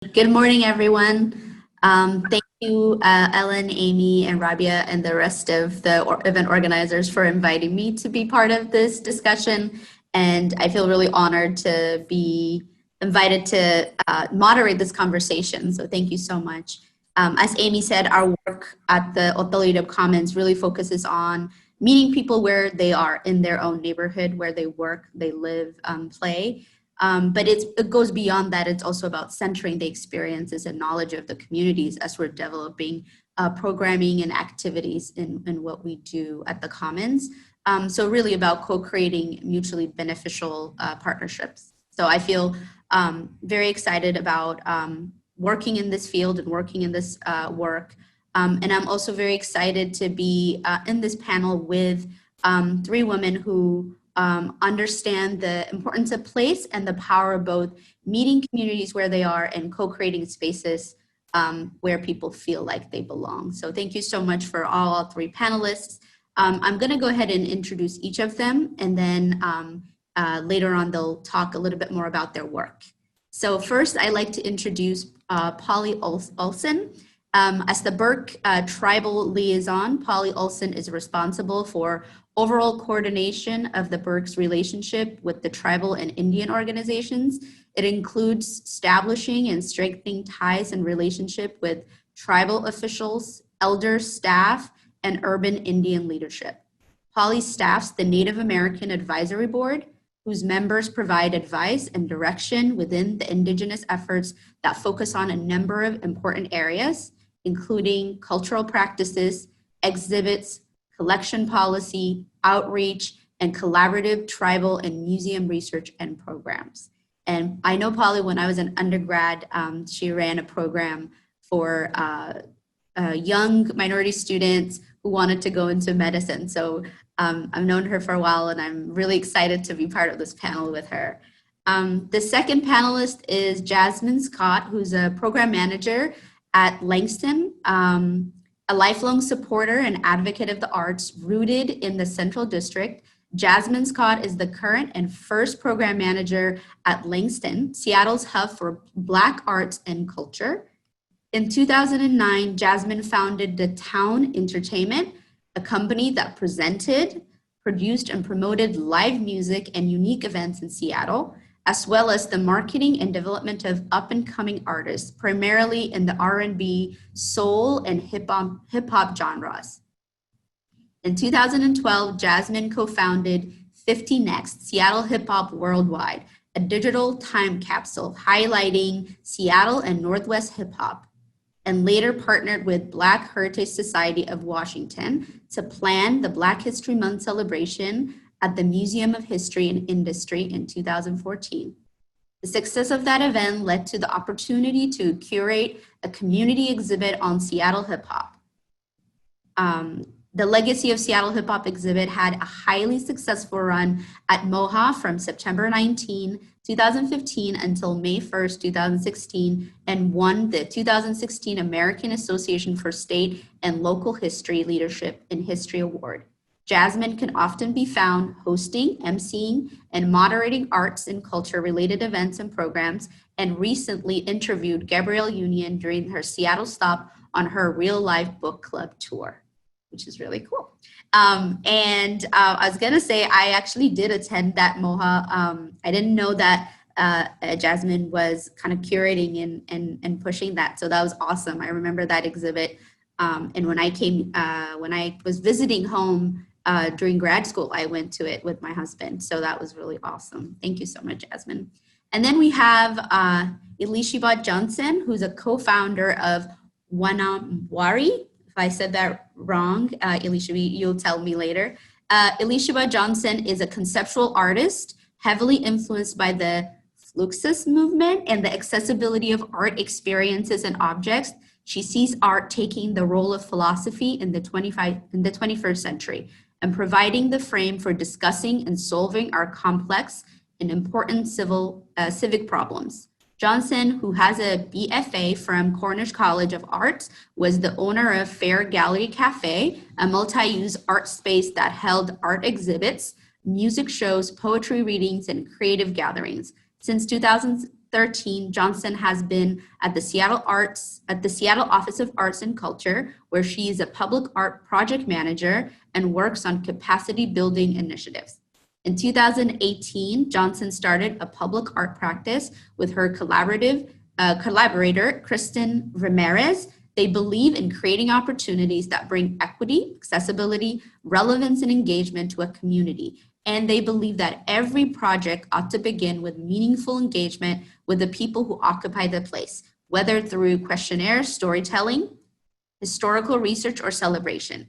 Good morning, everyone. Thank you, Ellen, Amy, and Rabia, and the rest of the event organizers for inviting me to be part of this discussion. And I feel really honored to be invited to moderate this conversation. So thank you so much. As Amy said, our work at the UWSEattleCommunityEngagement Commons really focuses on meeting people where they are in their own neighborhood, where they work, they live, play. But it goes beyond that. It's also about centering the experiences and knowledge of the communities as we're developing programming and activities in what we do at the Commons. So really about co-creating mutually beneficial partnerships. So I feel very excited about working in this field and working in this work. And I'm also very excited to be in this panel with three women who understand the importance of place and the power of both meeting communities where they are and co-creating spaces where people feel like they belong. So thank you so much for all three panelists. I'm going to go ahead and introduce each of them, and then later on they'll talk a little bit more about their work. So first, I'd like to introduce Polly Olson. As the Burke Tribal Liaison, Polly Olson is responsible for overall coordination of the Burke's relationship with the tribal and Indian organizations. It includes establishing and strengthening ties and relationship with tribal officials, elders, staff, and urban Indian leadership. Polly staffs the Native American Advisory Board, whose members provide advice and direction within the Indigenous efforts that focus on a number of important areas, including cultural practices, exhibits, collection policy, outreach, and collaborative tribal and museum research and programs. And I know Polly, when I was an undergrad, she ran a program for young minority students who wanted to go into medicine. So I've known her for a while, and I'm really excited to be part of this panel with her. The second panelist is Jazmyn Scott, who's a program manager at LANGSTON, a lifelong supporter and advocate of the arts rooted in the Central District. Jazmyn Scott is the current and first program manager at LANGSTON, Seattle's hub for Black arts and culture. In 2009, Jazmyn founded the Town Entertainment, a company that presented, produced, and promoted live music and unique events in Seattle, as well as the marketing and development of up-and-coming artists, primarily in the R&B, soul, and hip-hop genres. In 2012, Jazmyn co-founded 50 Next, Seattle Hip Hop Worldwide, a digital time capsule highlighting Seattle and Northwest hip hop, and later partnered with Black Heritage Society of Washington to plan the Black History Month celebration at the Museum of History and Industry in 2014. The success of that event led to the opportunity to curate a community exhibit on Seattle hip hop. The Legacy of Seattle Hip Hop exhibit had a highly successful run at MOHAI from September 19, 2015 until May 1st, 2016, and won the 2016 American Association for State and Local History Leadership in History Award. Jazmyn can often be found hosting, emceeing, and moderating arts and culture-related events and programs, and recently interviewed Gabrielle Union during her Seattle stop on her real-life book club tour, which is really cool. I was gonna say, I actually did attend that MOHA. I didn't know that Jazmyn was kind of curating and pushing that, so that was awesome. I remember that exhibit, and when I was visiting home during grad school, I went to it with my husband, so that was really awesome. Thank you so much, Jazmyn. And then we have Elishiba Johnson, who's a co-founder of Wanamwari. If I said that wrong, Elishiba, you'll tell me later. Elishiba Johnson is a conceptual artist, heavily influenced by the Fluxus movement and the accessibility of art experiences and objects. She sees art taking the role of philosophy in the 21st century and providing the frame for discussing and solving our complex and important civic problems. Johnson, who has a BFA from Cornish College of Arts, was the owner of Fair Gallery Cafe, a multi-use art space that held art exhibits, music shows, poetry readings, and creative gatherings. Since 2000, 2013, Johnson has been at the Seattle Office of Arts and Culture, where she is a public art project manager and works on capacity building initiatives. In 2018, Johnson started a public art practice with her collaborator, Kristen Ramirez. They believe in creating opportunities that bring equity, accessibility, relevance, and engagement to a community. And they believe that every project ought to begin with meaningful engagement with the people who occupy the place, whether through questionnaires, storytelling, historical research, or celebration.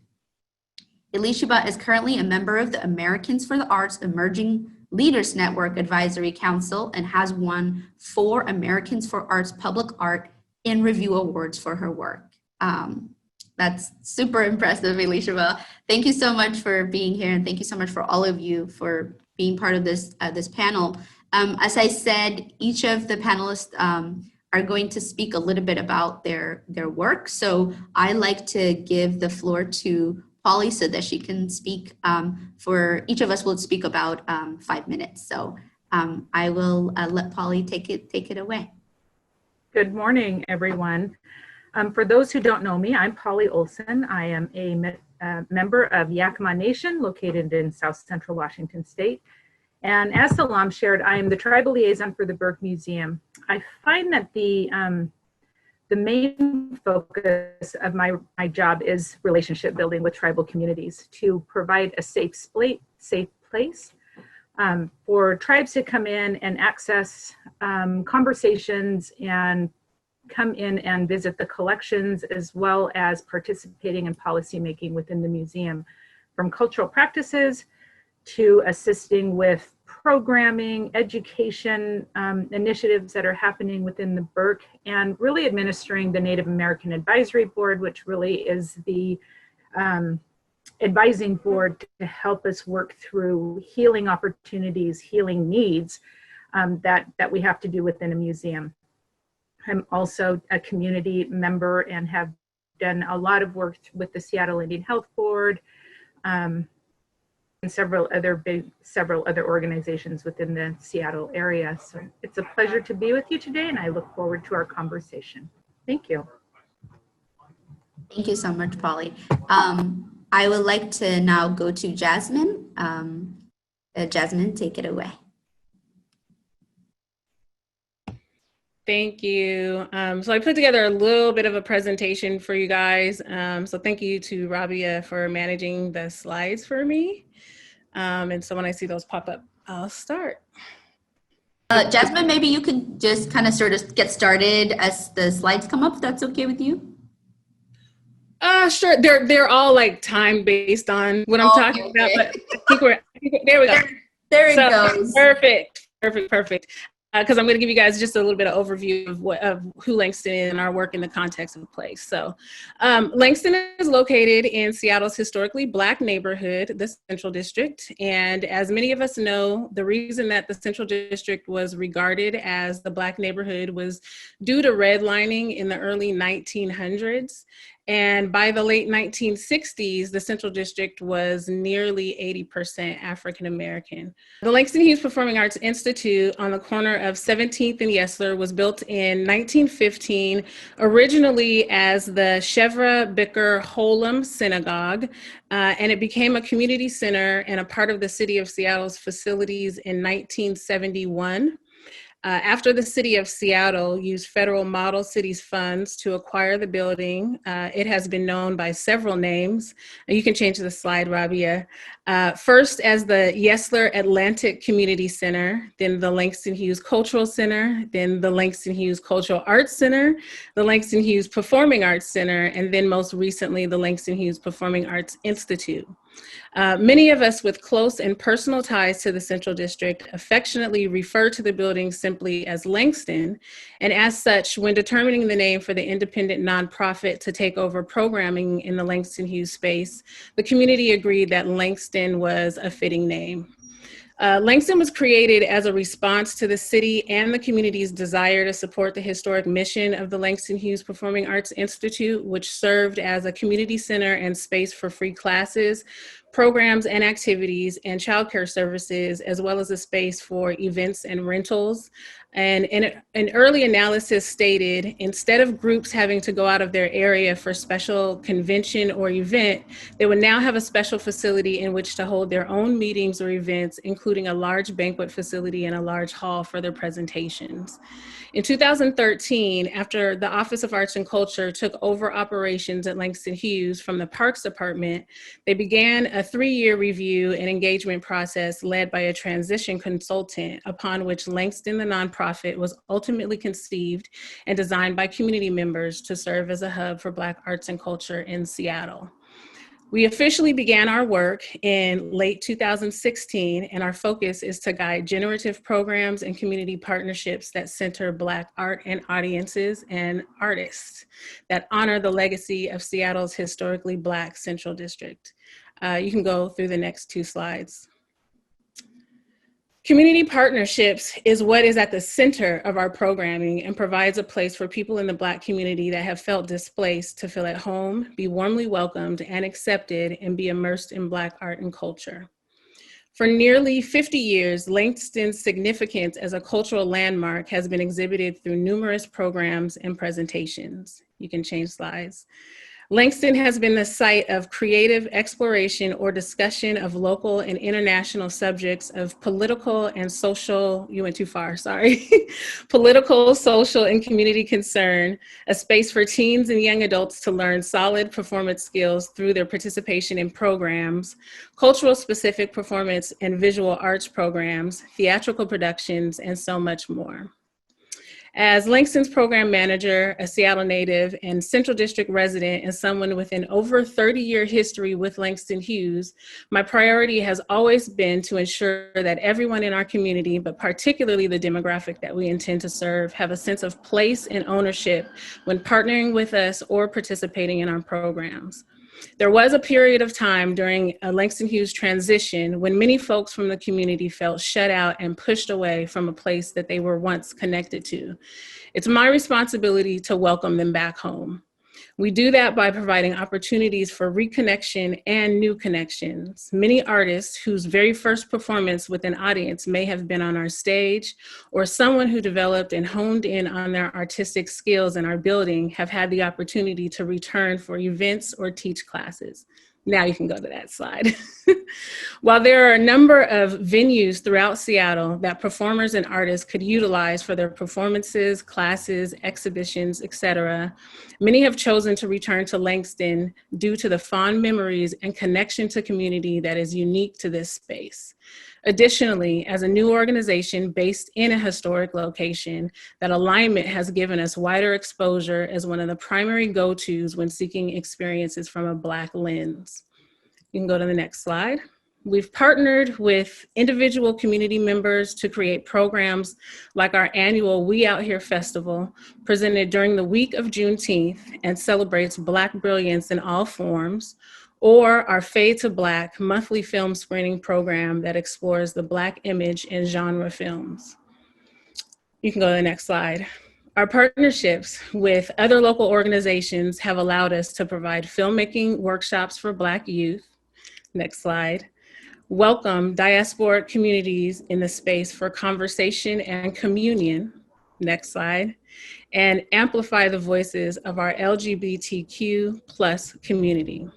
Elishaba is currently a member of the Americans for the Arts Emerging Leaders Network Advisory Council and has won 4 Americans for Arts Public Art in Review Awards for her work. That's super impressive, Elishaba. Thank you so much for being here, and thank you so much for all of you for being part of this panel. As I said, each of the panelists are going to speak a little bit about their work. So I like to give the floor to Polly so that she can speak. For each of us will speak about 5 minutes. So I will let Polly take it away. Good morning, everyone. For those who don't know me, I'm Polly Olson. I am a member of Yakima Nation located in South Central Washington State. And as Salam shared, I am the tribal liaison for the Burke Museum. I find that the main focus of my job is relationship building with tribal communities to provide a safe place for tribes to come in and access conversations and come in and visit the collections, as well as participating in policymaking within the museum, from cultural practices to assisting with programming, education initiatives that are happening within the Burke, and really administering the Native American Advisory Board, which really is the advising board to help us work through healing opportunities, healing needs that we have to do within a museum. I'm also a community member and have done a lot of work with the Seattle Indian Health Board and several other organizations within the Seattle area. So it's a pleasure to be with you today, and I look forward to our conversation. Thank you. Thank you so much, Polly. I would like to now go to Jazmyn. Jazmyn, take it away. Thank you. So I put together a little bit of a presentation for you guys. So thank you to Rabia for managing the slides for me. And so when I see those pop up, I'll start. Jazmyn, maybe you can just kind of sort of get started as the slides come up, if that's okay with you? Sure. They're all like time based on what I'm talking about, but I think there we go. There it goes. Perfect. Because I'm going to give you guys just a little bit of overview of who Langston is and our work in the context of the place. So Langston is located in Seattle's historically Black neighborhood, the Central District. And as many of us know, the reason that the Central District was regarded as the Black neighborhood was due to redlining in the early 1900s. And by the late 1960s, the Central District was nearly 80% African American. The Langston Hughes Performing Arts Institute on the corner of 17th and Yesler was built in 1915, originally as the Shevra Bicker Holem Synagogue, and it became a community center and a part of the City of Seattle's facilities in 1971. After the City of Seattle used federal Model Cities funds to acquire the building, it has been known by several names. You can change the slide, Rabia. First as the Yesler Atlantic Community Center, then the Langston Hughes Cultural Center, then the Langston Hughes Cultural Arts Center, the Langston Hughes Performing Arts Center, and then most recently, the Langston Hughes Performing Arts Institute. Many of us with close and personal ties to the Central District affectionately refer to the building simply as Langston, and as such, when determining the name for the independent nonprofit to take over programming in the Langston Hughes space, the community agreed that Langston was a fitting name. Langston was created as a response to the city and the community's desire to support the historic mission of the Langston Hughes Performing Arts Institute, which served as a community center and space for free classes, programs and activities, and childcare services, as well as a space for events and rentals. And an early analysis stated, instead of groups having to go out of their area for special convention or event, they would now have a special facility in which to hold their own meetings or events, including a large banquet facility and a large hall for their presentations. In 2013, after the Office of Arts and Culture took over operations at Langston Hughes from the Parks Department, they began a 3-year review and engagement process led by a transition consultant, upon which Langston, the nonprofit, was ultimately conceived and designed by community members to serve as a hub for Black arts and culture in Seattle. We officially began our work in late 2016, and our focus is to guide generative programs and community partnerships that center Black art and audiences and artists that honor the legacy of Seattle's historically Black Central District. You can go through the next 2 slides. Community partnerships is what is at the center of our programming and provides a place for people in the Black community that have felt displaced to feel at home, be warmly welcomed and accepted, and be immersed in Black art and culture. For nearly 50 years, Langston's significance as a cultural landmark has been exhibited through numerous programs and presentations. You can change slides. Langston has been the site of creative exploration or discussion of local and international subjects of political and social, you went too far, sorry, political, social, and community concern, a space for teens and young adults to learn solid performance skills through their participation in programs, cultural specific performance and visual arts programs, theatrical productions, and so much more. As Langston's program manager, a Seattle native and Central District resident, and someone with an over 30-year history with Langston Hughes, my priority has always been to ensure that everyone in our community, but particularly the demographic that we intend to serve, have a sense of place and ownership when partnering with us or participating in our programs. There was a period of time during Langston Hughes' transition when many folks from the community felt shut out and pushed away from a place that they were once connected to. It's my responsibility to welcome them back home. We do that by providing opportunities for reconnection and new connections. Many artists whose very first performance with an audience may have been on our stage, or someone who developed and honed in on their artistic skills in our building have had the opportunity to return for events or teach classes. Now you can go to that slide. While there are a number of venues throughout Seattle that performers and artists could utilize for their performances, classes, exhibitions, etc., many have chosen to return to Langston due to the fond memories and connection to community that is unique to this space. Additionally, as a new organization based in a historic location, that alignment has given us wider exposure as one of the primary go-tos when seeking experiences from a Black lens. You can go to the next slide. We've partnered with individual community members to create programs like our annual We Out Here Festival, presented during the week of Juneteenth and celebrates Black brilliance in all forms, or our Fade to Black monthly film screening program that explores the Black image in genre films. You can go to the next slide. Our partnerships with other local organizations have allowed us to provide filmmaking workshops for Black youth. Next slide. Welcome diasporic communities in the space for conversation and communion. Next slide. And amplify the voices of our LGBTQ+ community.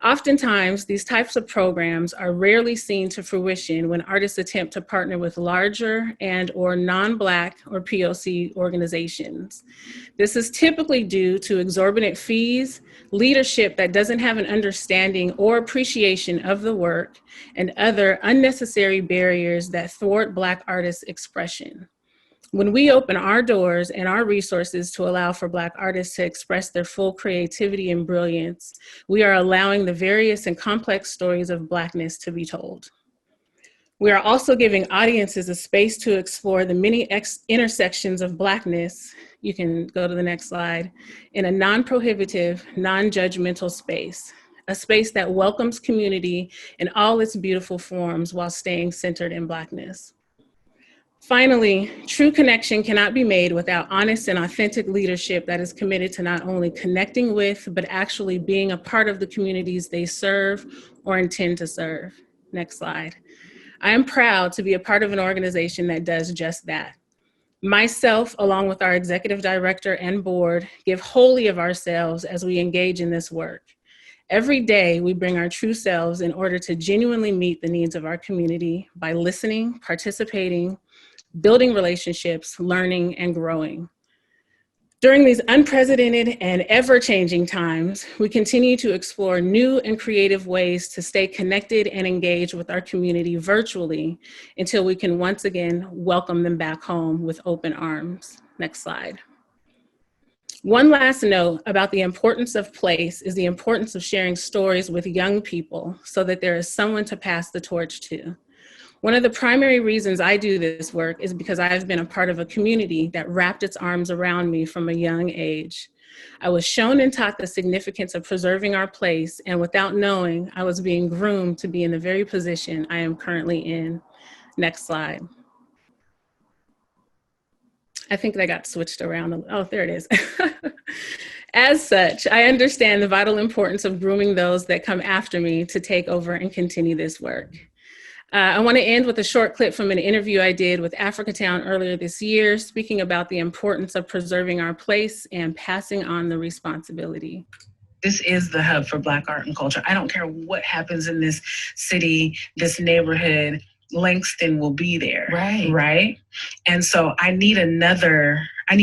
Oftentimes, these types of programs are rarely seen to fruition when artists attempt to partner with larger and/or non-Black or POC organizations. This is typically due to exorbitant fees, leadership that doesn't have an understanding or appreciation of the work, and other unnecessary barriers that thwart Black artists' expression. When we open our doors and our resources to allow for Black artists to express their full creativity and brilliance, we are allowing the various and complex stories of Blackness to be told. We are also giving audiences a space to explore the many intersections of Blackness, you can go to the next slide, in a non-prohibitive, non-judgmental space, a space that welcomes community in all its beautiful forms while staying centered in Blackness. Finally, true connection cannot be made without honest and authentic leadership that is committed to not only connecting with, but actually being a part of the communities they serve or intend to serve. Next slide. I am proud to be a part of an organization that does just that. Myself, along with our executive director and board, give wholly of ourselves as we engage in this work. Every day, we bring our true selves in order to genuinely meet the needs of our community by listening, participating, building relationships, learning, and growing. During these unprecedented and ever-changing times, we continue to explore new and creative ways to stay connected and engaged with our community virtually until we can once again welcome them back home with open arms. Next slide. One last note about the importance of place is the importance of sharing stories with young people so that there is someone to pass the torch to. One of the primary reasons I do this work is because I have been a part of a community that wrapped its arms around me from a young age. I was shown and taught the significance of preserving our place, and without knowing, I was being groomed to be in the very position I am currently in. Next slide. I think that got switched around. Oh, there it is. As such, I understand the vital importance of grooming those that come after me to take over and continue this work. I want to end with a short clip from an interview I did with Africatown earlier this year, speaking about the importance of preserving our place and passing on the responsibility. This is the hub for Black art and culture. I don't care what happens in this city, this neighborhood, Langston will be there. Right? And so I need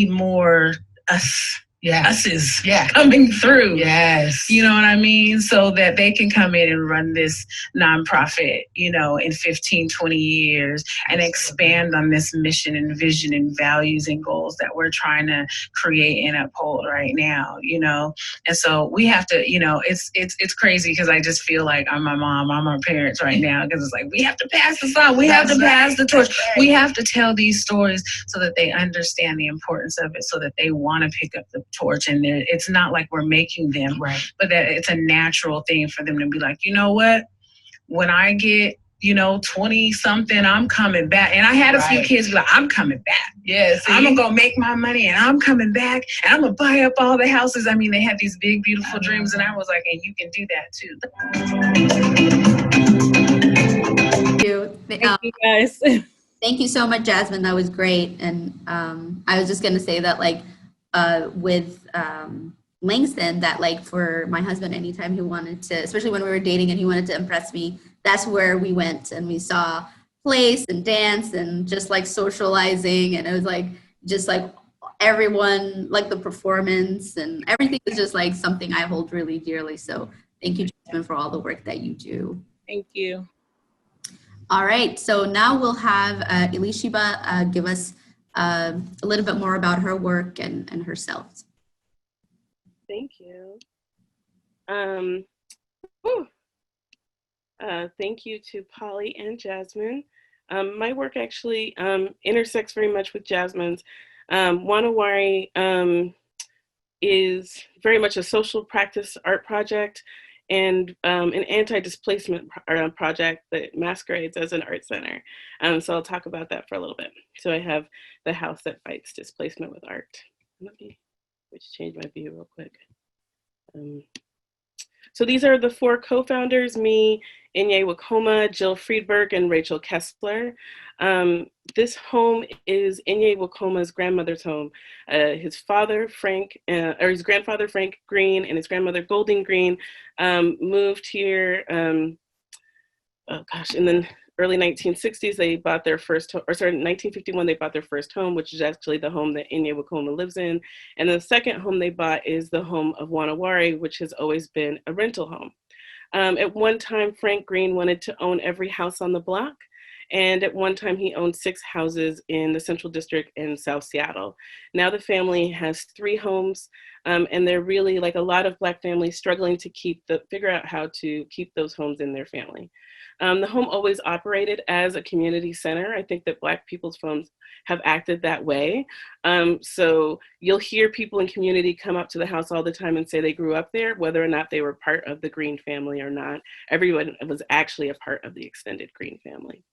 more us. Us's coming through. Yes. You know what I mean? So that they can come in and run this nonprofit, in 15, 20 years and expand on this mission and vision and values and goals that we're trying to create and uphold right now, And so we have to, it's crazy because I just feel like I'm my mom, I'm our parents right now because it's like, we have to pass this on. We have to pass the torch. We have to tell these stories so that they understand the importance of it, so that they want to pick up the torch, and it's not like we're making them, but that it's a natural thing for them to be like, you know what, when I get 20 something, I'm coming back. And I had a few kids be like, I'm coming back. Yes, I'm gonna go make my money and I'm coming back and I'm gonna buy up all the houses. I mean, they had these big, beautiful dreams, and I was like, and you can do that too. Thank you guys. Thank you so much, Jazmyn. That was great. And I was just gonna say that with Langston, that for my husband, anytime he wanted to, especially when we were dating and he wanted to impress me, that's where we went and we saw plays and dance and just socializing, and it was just everyone, the performance and everything is just something I hold really dearly. So thank you, Jazmyn, for all the work that you do. Thank you. All right, so now we'll have Elishiba give us a little bit more about her work and herself. Thank you. Thank you to Polly and Jazmyn. My work actually intersects very much with Jazmyn's. WANAWARI is very much a social practice art project and an anti-displacement project that masquerades as an art center. So I'll talk about that for a little bit. So I have the house that fights displacement with art. Let me just change my view real quick. So these are the four co-founders, me, Inye Wakoma, Jill Friedberg, and Rachel Kessler. This home is Inye Wakoma's grandmother's home. His grandfather, Frank Green, and his grandmother, Golding Green, moved here, in the early 1960s, they bought their first home, in 1951, they bought their first home, which is actually the home that Inye Wakoma lives in. And the second home they bought is the home of WANAWARI, which has always been a rental home. At one time, Frank Green wanted to own every house on the block. And at one time, he owned 6 houses in the Central District in South Seattle. Now the family has 3 homes, and they're really, like a lot of Black families, struggling to figure out how to keep those homes in their family. The home always operated as a community center. I think that Black people's homes have acted that way. So you'll hear people in community come up to the house all the time and say they grew up there, whether or not they were part of the Green family or not. Everyone was actually a part of the extended Green family.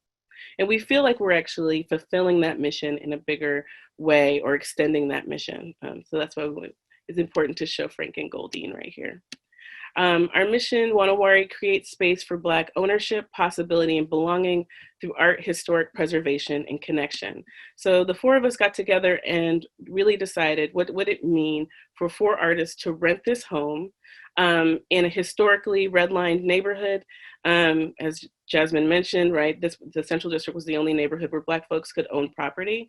And we feel like we're actually fulfilling that mission in a bigger way or extending that mission. So that's why it's important to show Frank and Goldine right here. Our mission, Wanawari, creates space for Black ownership, possibility, and belonging through art, historic preservation, and connection. So the four of us got together and really decided what would it mean for four artists to rent this home in a historically redlined neighborhood. As Jazmyn mentioned, right, the Central District was the only neighborhood where Black folks could own property.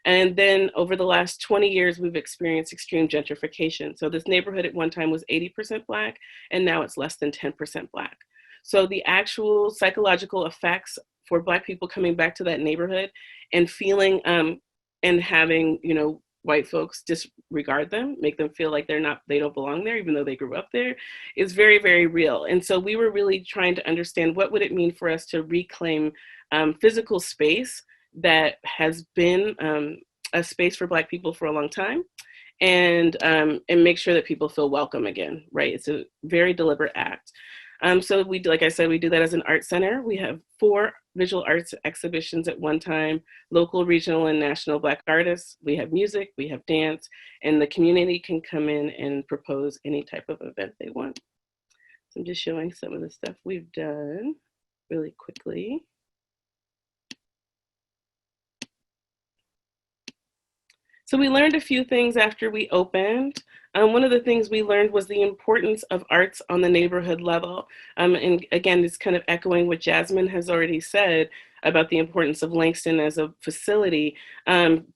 And then over the last 20 years, we've experienced extreme gentrification. So this neighborhood at one time was 80% Black, and now it's less than 10% Black. So the actual psychological effects for Black people coming back to that neighborhood and feeling and having, you know, white folks disregard them, make them feel like they don't belong there, even though they grew up there, is very, very real. And so we were really trying to understand what would it mean for us to reclaim physical space that has been a space for Black people for a long time, and make sure that people feel welcome again, right? It's a very deliberate act. So we, like I said, we do that as an art center. We have 4 visual arts exhibitions at one time, local, regional, and national Black artists. We have music, we have dance, and the community can come in and propose any type of event they want. So I'm just showing some of the stuff we've done really quickly. So we learned a few things after we opened. One of the things we learned was the importance of arts on the neighborhood level. And again, it's kind of echoing what Jazmyn has already said about the importance of Langston as a facility.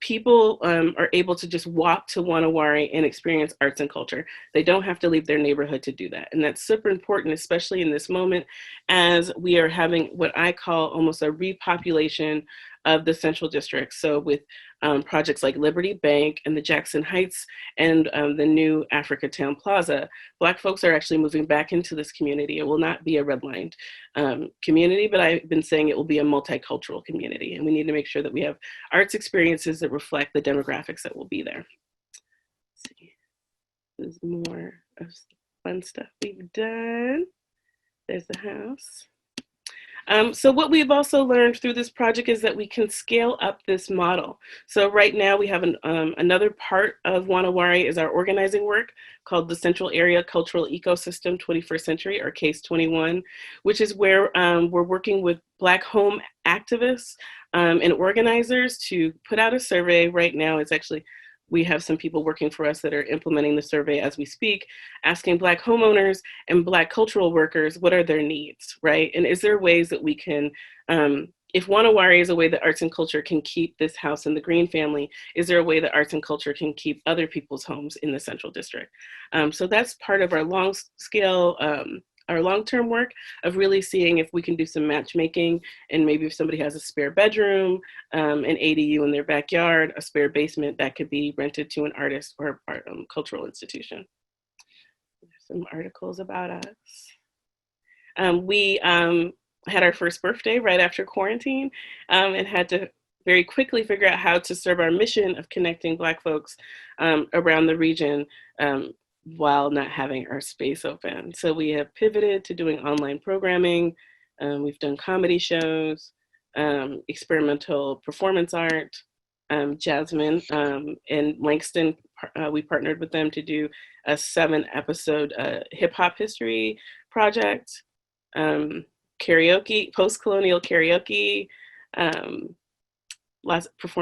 People are able to just walk to Wanawari and experience arts and culture. They don't have to leave their neighborhood to do that. And that's super important, especially in this moment, as we are having what I call almost a repopulation of the Central District. So with projects like Liberty Bank and the Jackson Heights and the new Africa Town Plaza, Black folks are actually moving back into this community. It will not be a redlined community, but I've been saying it will be a multicultural community. And we need to make sure that we have arts experiences that reflect the demographics that will be there. Let's see, there's more of fun stuff we've done. There's the house. So what we've also learned through this project is that we can scale up this model. So right now we have another part of Wanawari is our organizing work called the Central Area Cultural Ecosystem 21st Century, or CASE 21, which is where we're working with Black home activists and organizers to put out a survey. Right now it's actually, we have some people working for us that are implementing the survey as we speak, asking Black homeowners and Black cultural workers, what are their needs, right? And is there ways that we can, if Wanawari is a way that arts and culture can keep this house in the Green family, is there a way that arts and culture can keep other people's homes in the Central District? So that's part of our our long-term work of really seeing if we can do some matchmaking, and maybe if somebody has a spare bedroom, an ADU in their backyard, a spare basement, that could be rented to an artist or a cultural institution. There's some articles about us. We had our first birthday right after quarantine and had to very quickly figure out how to serve our mission of connecting Black folks around the region while not having our space open. So we have pivoted to doing online programming. We've done comedy shows, experimental performance art. Jazmyn and Langston, we partnered with them to do a 7-episode hip hop history project, karaoke, post-colonial karaoke,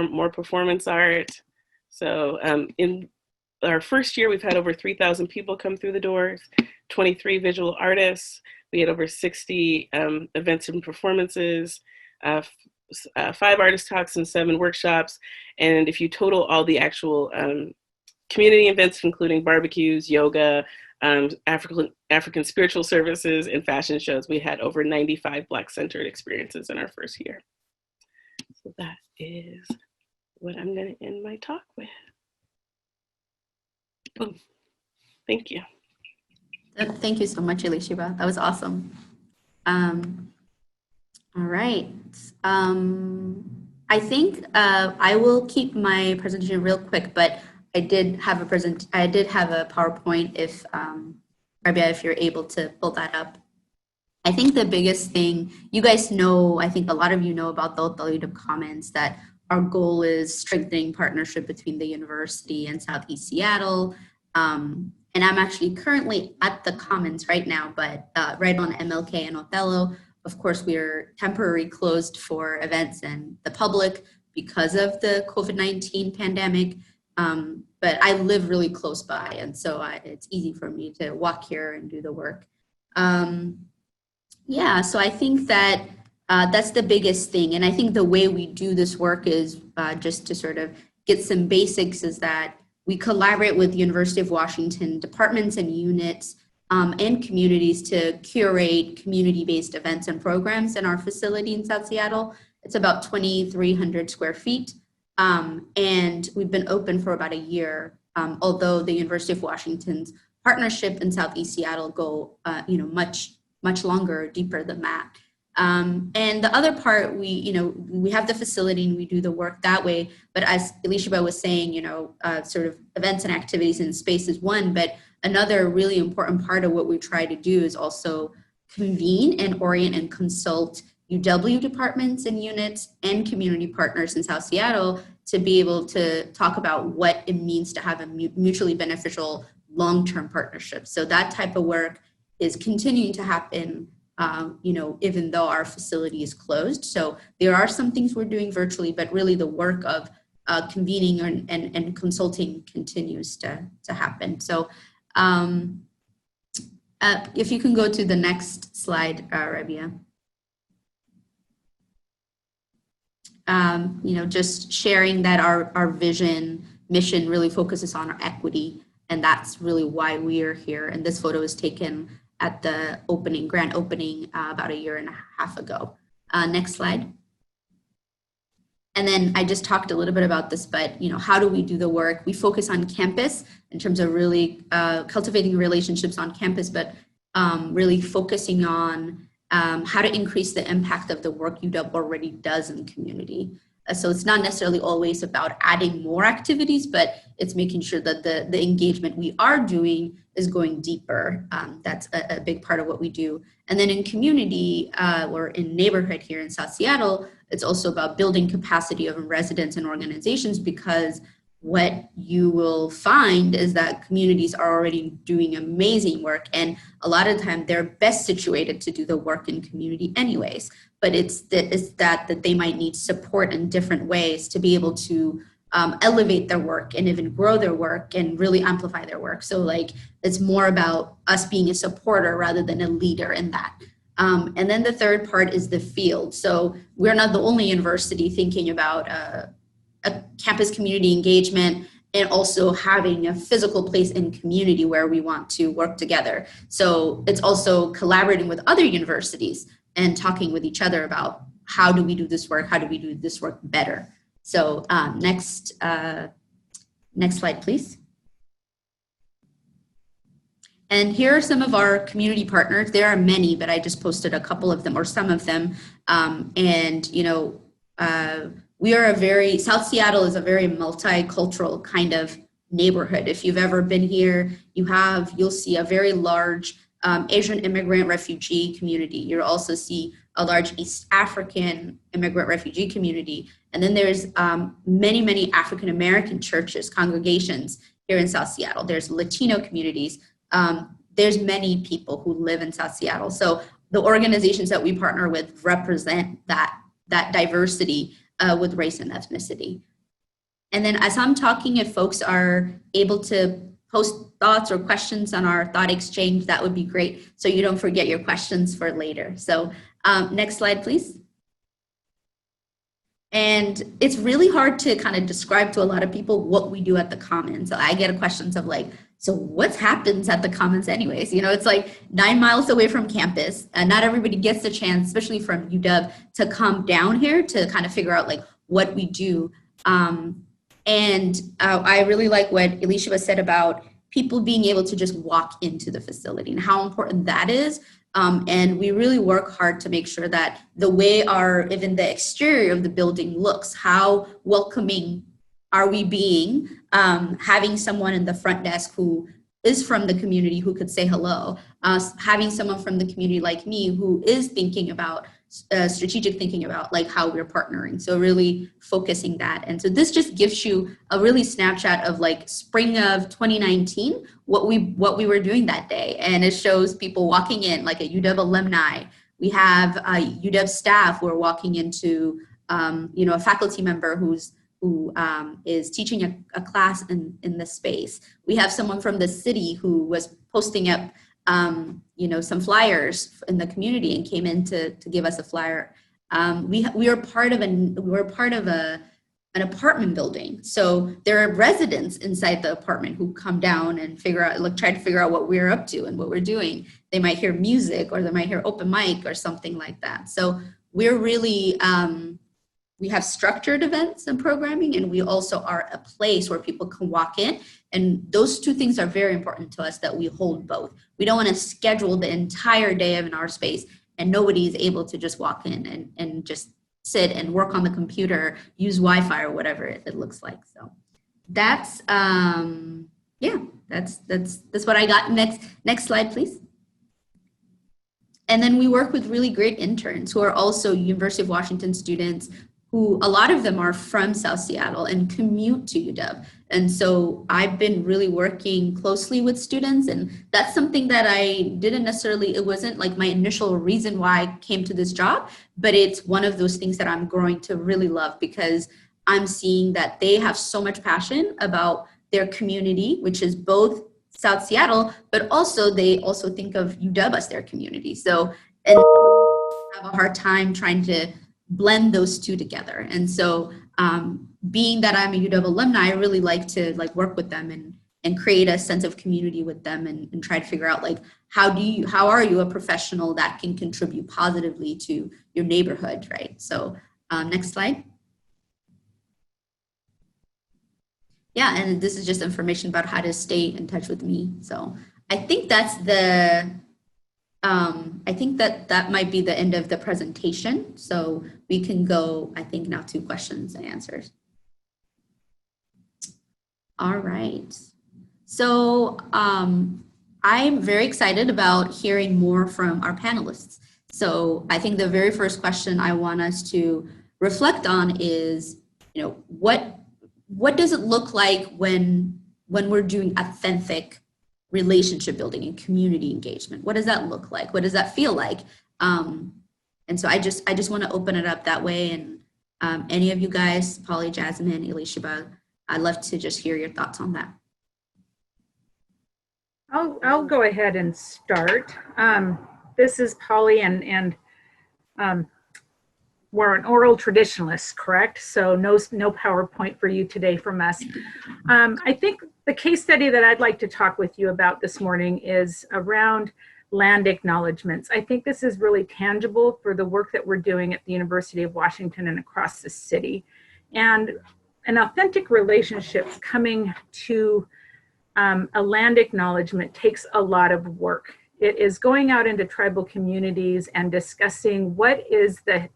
more performance art. So in our first year, we've had over 3,000 people come through the doors, 23 visual artists. We had over 60 events and performances, 5 artist talks and 7 workshops. And if you total all the actual community events, including barbecues, yoga, African spiritual services, and fashion shows, we had over 95 Black-centered experiences in our first year. So that is what I'm going to end my talk with. Boom. Thank you. Thank you so much, Elishiba. That was awesome. All right. I think I will keep my presentation real quick, but I did have a PowerPoint if Rabia, if you're able to pull that up. I think the biggest thing, you guys know, I think a lot of you know about the UW Commons, that our goal is strengthening partnership between the university and Southeast Seattle. And I'm actually currently at the Commons right now, but right on MLK and Othello. Of course, we're temporarily closed for events and the public because of the COVID-19 pandemic. But I live really close by, and so it's easy for me to walk here and do the work. Yeah, so I think that that's the biggest thing. And I think the way we do this work is just to sort of get some basics is that we collaborate with University of Washington departments and units and communities to curate community-based events and programs in our facility in South Seattle. It's about 2,300 square feet. And we've been open for about a year, although the University of Washington's partnership in Southeast Seattle go much longer, deeper than that. And the other part, we have the facility and we do the work that way. But as Elisha was saying, sort of events and activities in space is one, but another really important part of what we try to do is also convene and orient and consult UW departments and units and community partners in South Seattle to be able to talk about what it means to have a mutually beneficial long-term partnership. So that type of work is continuing to happen, even though our facility is closed. So there are some things we're doing virtually, but really the work of convening and consulting continues to happen. So if you can go to the next slide, Rabia. Just sharing that our mission really focuses on our equity, and that's really why we are here. And this photo was taken at the grand opening about a year and a half ago. Next slide. And then I just talked a little bit about this, but how do we do the work? We focus on campus in terms of really cultivating relationships on campus, but really focusing on how to increase the impact of the work UW already does in the community. So it's not necessarily always about adding more activities, but it's making sure that the engagement we are doing is going deeper. That's a big part of what we do. And then in community or in neighborhood here in South Seattle, it's also about building capacity of residents and organizations, because what you will find is that communities are already doing amazing work, and a lot of the time they're best situated to do the work in community anyways, but it's that they might need support in different ways to be able to elevate their work and even grow their work and really amplify their work. So it's more about us being a supporter rather than a leader in that. And then the third part is the field. So we're not the only university thinking about a campus community engagement and also having a physical place in community where we want to work together. So it's also collaborating with other universities and talking with each other about how do we do this work? How do we do this work better? So next slide, please. And here are some of our community partners. There are many, but I just posted a couple of them or some of them. South Seattle is a very multicultural kind of neighborhood. If you've ever been here, you'll see a very large Asian immigrant refugee community. You'll also see a large East African immigrant refugee community. And then there's many, many African American churches, congregations here in South Seattle. There's Latino communities. There's many people who live in South Seattle. So the organizations that we partner with represent that diversity with race and ethnicity. And then as I'm talking, if folks are able to post thoughts or questions on our thought exchange, that would be great, so you don't forget your questions for later. So next slide, please. And it's really hard to kind of describe to a lot of people what we do at the Commons. So I get questions of so what happens at the Commons anyways? It's 9 miles away from campus, and not everybody gets the chance, especially from UW, to come down here to kind of figure out what we do. I really like what Elisha said about people being able to just walk into the facility and how important that is. And we really work hard to make sure that the way even the exterior of the building looks, how welcoming are we being, having someone in the front desk who is from the community who could say hello, having someone from the community like me who is thinking about strategic thinking about like how we're partnering. So really focusing that. And so this just gives you a really snapshot of like spring of 2019, what we were doing that day. And it shows people walking in, like a UW alumni. We have UW staff who are walking into, a faculty member who is teaching a class in the space. We have someone from the city who was posting up some flyers in the community and came in to give us a flyer. We are part of an apartment building. So there are residents inside the apartment who come down and try to figure out what we're up to and what we're doing. They might hear music or they might hear open mic or something like that. So we're really, we have structured events and programming, and we also are a place where people can walk in. And those two things are very important to us, that we hold both. We don't want to schedule the entire day in our space and nobody is able to just walk in and just sit and work on the computer, use Wi-Fi or whatever it looks like. So that's, that's what I got. Next slide, please. And then we work with really great interns who are also University of Washington students, who a lot of them are from South Seattle and commute to UW. And so I've been really working closely with students, and that's something that I didn't necessarily, it wasn't like my initial reason why I came to this job, but it's one of those things that I'm growing to really love, because I'm seeing that they have so much passion about their community, which is both South Seattle, but also they also think of UW as their community. So, and have a hard time trying to blend those two together. And so being that I'm a UW alumni, I really like to work with them and create a sense of community with them and try to figure out how are you a professional that can contribute positively to your neighborhood, right? So next slide. Yeah, and this is just information about how to stay in touch with me. So I think that's I think that might be the end of the presentation. So we can go, I think, now to questions and answers. All right. So I'm very excited about hearing more from our panelists. So I think the very first question I want us to reflect on is, what does it look like when we're doing authentic relationship building and community engagement? What does that look like? What does that feel like? And so I just want to open it up that way. And any of you guys, Polly, Jazmyn, Elishaba, I'd love to just hear your thoughts on that. I'll go ahead and start. This is Polly, and we're an oral traditionalist, correct? So no PowerPoint for you today from us. I think the case study that I'd like to talk with you about this morning is around land acknowledgements. I think this is really tangible for the work that we're doing at the University of Washington and across the city. And an authentic relationship coming to a land acknowledgement takes a lot of work. It is going out into tribal communities and discussing what is the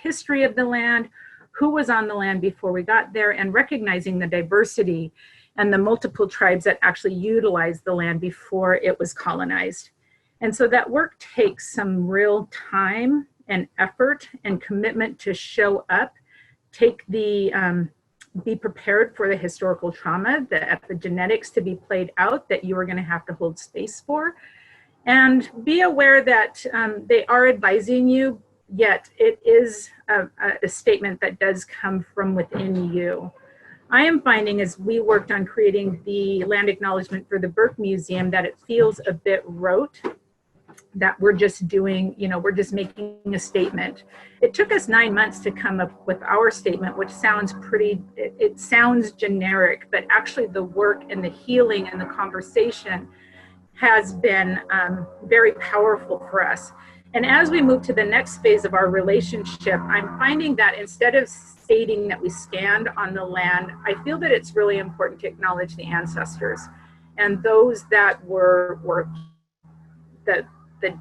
history of the land, who was on the land before we got there, and recognizing the diversity and the multiple tribes that actually utilized the land before it was colonized. And so that work takes some real time and effort and commitment to show up, be prepared for the historical trauma, the epigenetics to be played out that you are going to have to hold space for, and be aware that they are advising you, yet it is a statement that does come from within you. I am finding, as we worked on creating the land acknowledgement for the Burke Museum, that it feels a bit rote, that we're just doing, we're just making a statement. It took us 9 months to come up with our statement, which sounds it sounds generic, but actually the work and the healing and the conversation has been very powerful for us. And as we move to the next phase of our relationship, I'm finding that instead of stating that we stand on the land, I feel that it's really important to acknowledge the ancestors and those that were the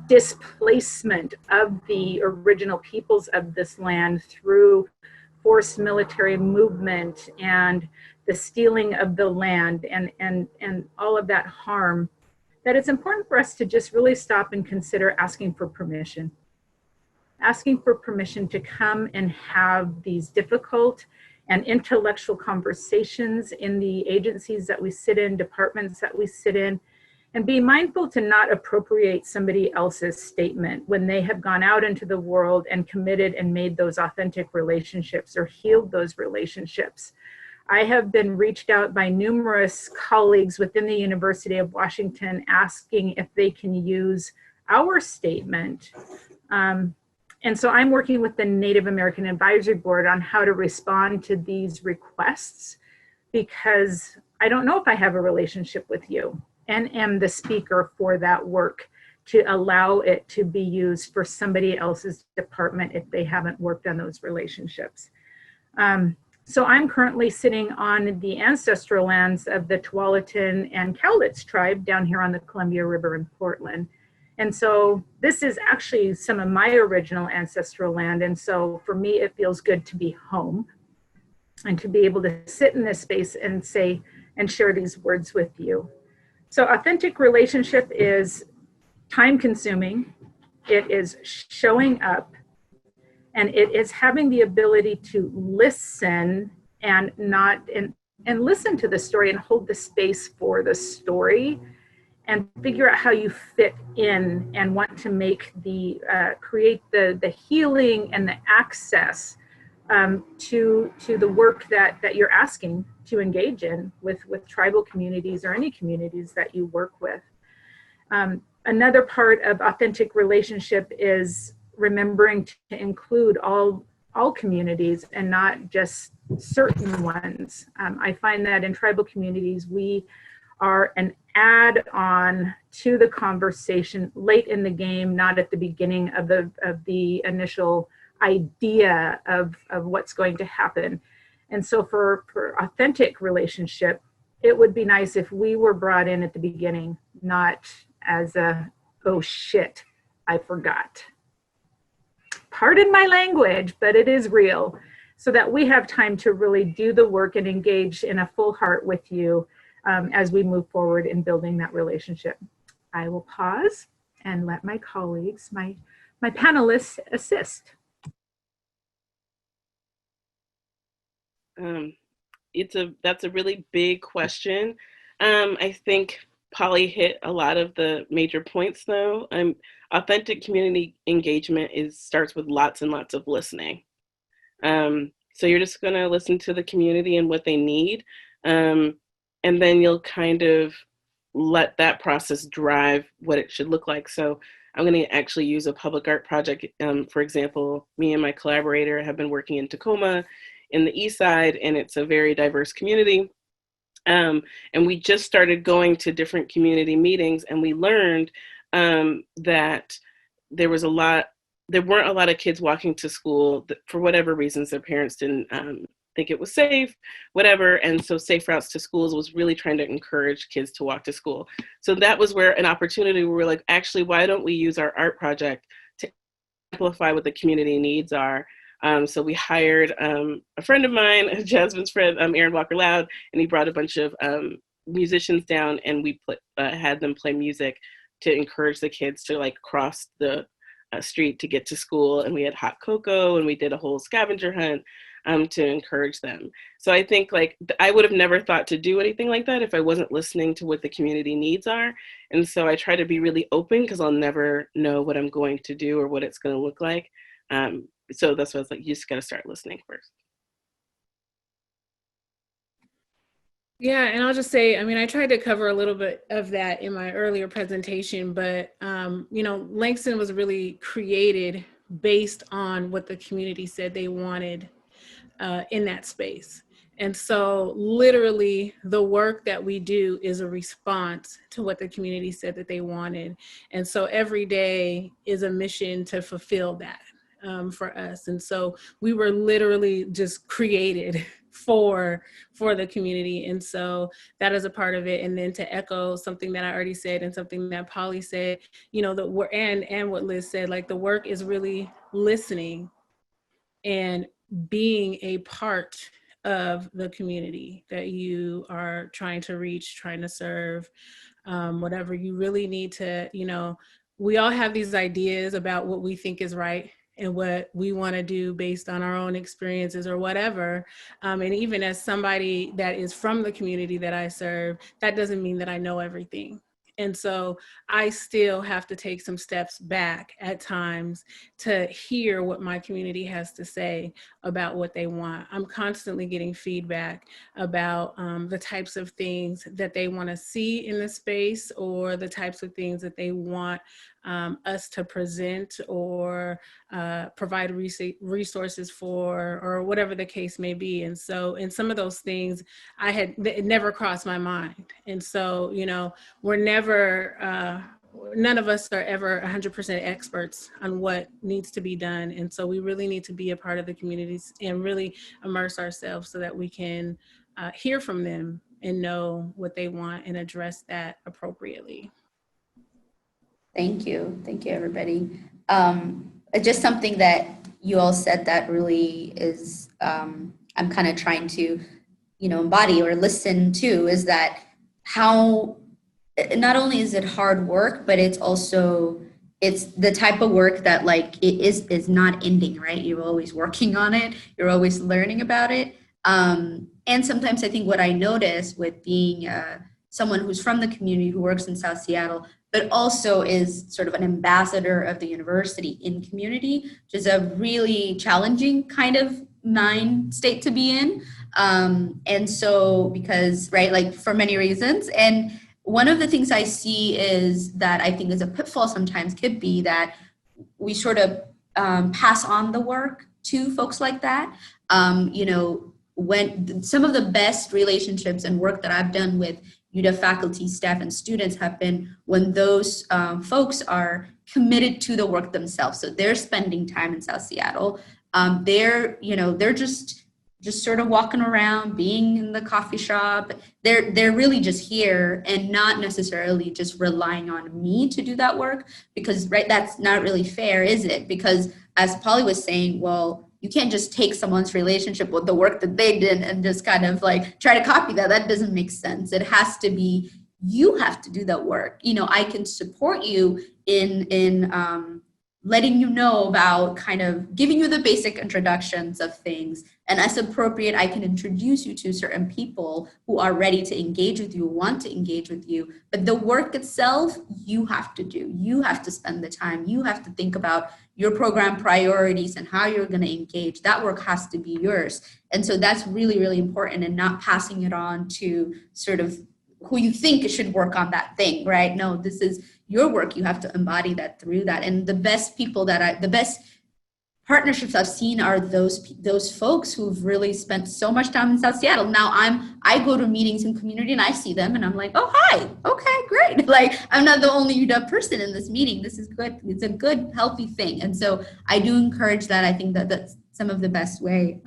displacement of the original peoples of this land through forced military movement and the stealing of the land and all of that harm, that it's important for us to just really stop and consider asking for permission. asking for permission to come and have these difficult and intellectual conversations in the agencies that we sit in, departments that we sit in, and be mindful to not appropriate somebody else's statement when they have gone out into the world and committed and made those authentic relationships or healed those relationships. I have been reached out by numerous colleagues within the University of Washington asking if they can use our statement. And so I'm working with the Native American Advisory Board on how to respond to these requests, because I don't know if I have a relationship with you and am the speaker for that work to allow it to be used for somebody else's department if they haven't worked on those relationships. So I'm currently sitting on the ancestral lands of the Tualatin and Cowlitz tribe down here on the Columbia River in Portland. And so this is actually some of my original ancestral land. And so for me, it feels good to be home and to be able to sit in this space and say and share these words with you. So authentic relationship is time consuming, it is showing up, and it is having the ability to listen and listen to the story and hold the space for the story and figure out how you fit in and want to make create the healing and the access to the work that you're asking to engage in with tribal communities or any communities that you work with. Another part of authentic relationship is remembering to include all communities and not just certain ones. I find that in tribal communities, we are an add-on to the conversation late in the game, not at the beginning of the initial idea of what's going to happen. And so for authentic relationship, it would be nice if we were brought in at the beginning, not as a, oh shit, I forgot. Pardon my language, but it is real, so that we have time to really do the work and engage in a full heart with you as we move forward in building that relationship. I will pause and let my colleagues, my panelists assist. That's a really big question. I think Polly hit a lot of the major points though. Authentic community engagement starts with lots and lots of listening. So you're just gonna listen to the community and what they need. And then you'll kind of let that process drive what it should look like. So I'm going to actually use a public art project. For example, me and my collaborator have been working in Tacoma in the East Side, and it's a very diverse community. And we just started going to different community meetings, and we learned that there weren't a lot of kids walking to school for whatever reasons. Their parents didn't think it was safe, whatever. And so Safe Routes to Schools was really trying to encourage kids to walk to school. So that was where an opportunity where we're like, actually, why don't we use our art project to amplify what the community needs are? So we hired a friend of mine, Jazmyn's friend, Aaron Walker Loud, and he brought a bunch of musicians down, and we had them play music to encourage the kids to like cross the street to get to school. And we had hot cocoa, and we did a whole scavenger hunt to encourage them. So I think like I would have never thought to do anything like that if I wasn't listening to what the community needs are. And so I try to be really open because I'll never know what I'm going to do or what it's going to look like. So that's why I was like, you just got to start listening first. Yeah, and I'll just say, I mean, I tried to cover a little bit of that in my earlier presentation, but, Langston was really created based on what the community said they wanted in that space. And so literally the work that we do is a response to what the community said that they wanted. And so every day is a mission to fulfill that for us. And so we were literally just created for the community. And so that is a part of it. And then to echo something that I already said and something that Polly said, and what Liz said, like the work is really listening and being a part of the community that you are trying to reach, trying to serve, whatever you really need to, we all have these ideas about what we think is right and what we want to do based on our own experiences or whatever. And even as somebody that is from the community that I serve, that doesn't mean that I know everything. And so I still have to take some steps back at times to hear what my community has to say about what they want. I'm constantly getting feedback about the types of things that they want to see in the space, or the types of things that they want us to present or provide resources for, or whatever the case may be. And so in some of those things, it never crossed my mind. And so, you know, we're never, none of us are ever 100% experts on what needs to be done. And so we really need to be a part of the communities and really immerse ourselves so that we can hear from them and know what they want and address that appropriately. Thank you, everybody. Just something that you all said that really is, I'm kind of trying to, you know, embody or listen to, is that how not only is it hard work, but it's also, it's the type of work that like it is not ending, right? You're always working on it. You're always learning about it. And sometimes I think what I notice with being someone who's from the community who works in South Seattle, but also is sort of an ambassador of the university in community, which is a really challenging kind of mind state to be in. And so because, right, like for many reasons. And one of the things I see is that I think is a pitfall sometimes could be that we sort of pass on the work to folks like that. You know, when some of the best relationships and work that I've done with UW faculty, staff, and students have been when those folks are committed to the work themselves. So they're spending time in South Seattle. They're just sort of walking around, being in the coffee shop. They're really just here and not necessarily just relying on me to do that work, because right, that's not really fair, is it? Because as Polly was saying, well, you can't just take someone's relationship with the work that they did and just kind of like try to copy that. That doesn't make sense. It has to be, you have to do that work. You know, I can support you in letting you know about, kind of giving you the basic introductions of things. And as appropriate, I can introduce you to certain people who are ready to engage with you, want to engage with you. But the work itself, you have to do. You have to spend the time. You have to think about your program priorities and how you're going to engage. That work has to be yours. And so that's really, really important, and not passing it on to sort of who you think should work on that thing, right? No, this is your work. You have to embody that through that. And the best people the best partnerships I've seen are those folks who've really spent so much time in South Seattle. Now I go to meetings in community and I see them and I'm like, oh, hi, okay, great. Like, I'm not the only UW person in this meeting. This is good. It's a good, healthy thing. And so I do encourage that. I think that that's some of the best way.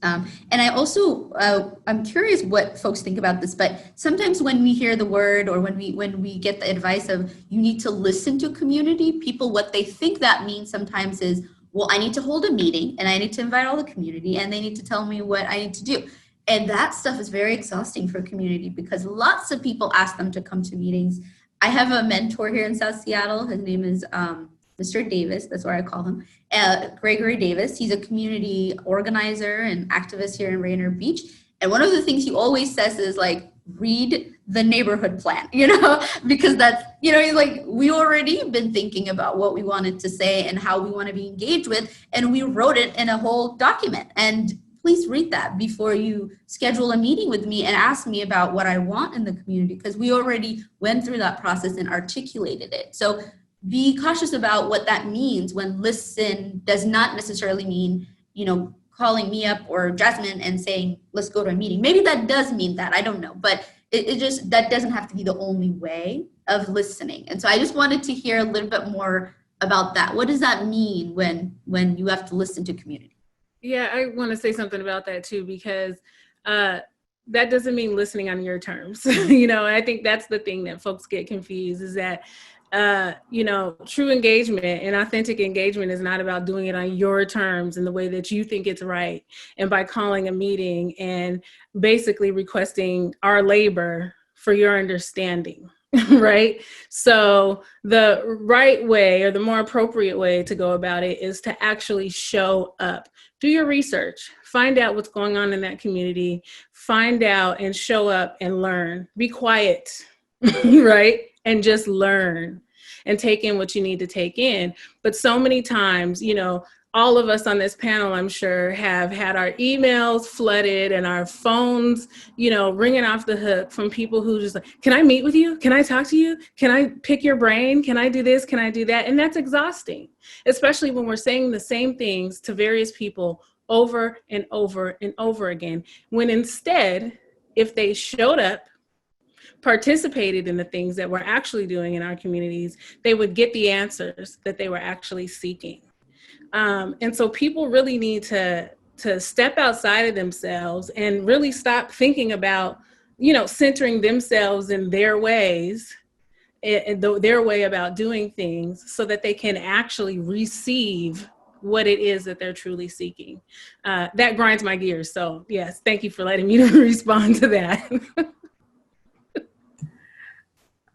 And I also, I'm curious what folks think about this, but sometimes when we hear the word, or when we get the advice of you need to listen to community, people, what they think that means sometimes is, well, I need to hold a meeting and I need to invite all the community and they need to tell me what I need to do. And that stuff is very exhausting for community, because lots of people ask them to come to meetings. I have a mentor here in South Seattle. His name is Mr. Davis, that's what I call him, Gregory Davis. He's a community organizer and activist here in Rainier Beach. And one of the things he always says is like, read the neighborhood plan, you know, because that's, you know, he's like, we already been thinking about what we wanted to say and how we want to be engaged with. And we wrote it in a whole document. And please read that before you schedule a meeting with me and ask me about what I want in the community, because we already went through that process and articulated it. So be cautious about what that means when listen does not necessarily mean, you know, calling me up or Jazmyn and saying, let's go to a meeting. Maybe that does mean that, I don't know, but it just, that doesn't have to be the only way of listening. And so I just wanted to hear a little bit more about that. What does that mean when you have to listen to community? Yeah, I want to say something about that too, because that doesn't mean listening on your terms. You know, I think that's the thing that folks get confused, is that you know, true engagement and authentic engagement is not about doing it on your terms in the way that you think it's right. And by calling a meeting and basically requesting our labor for your understanding, right? So the right way, or the more appropriate way to go about it, is to actually show up. Do your research, find out what's going on in that community, find out and show up and learn. Be quiet, right? And just learn and take in what you need to take in. But so many times, you know, all of us on this panel, I'm sure, have had our emails flooded and our phones, you know, ringing off the hook from people who just like, can I meet with you? Can I talk to you? Can I pick your brain? Can I do this? Can I do that? And that's exhausting, especially when we're saying the same things to various people over and over and over again, when instead, if they showed up, participated in the things that we're actually doing in our communities, they would get the answers that they were actually seeking. And so people really need to step outside of themselves and really stop thinking about, you know, centering themselves in their ways, and their way about doing things, so that they can actually receive what it is that they're truly seeking. That grinds my gears. So yes, thank you for letting me respond to that.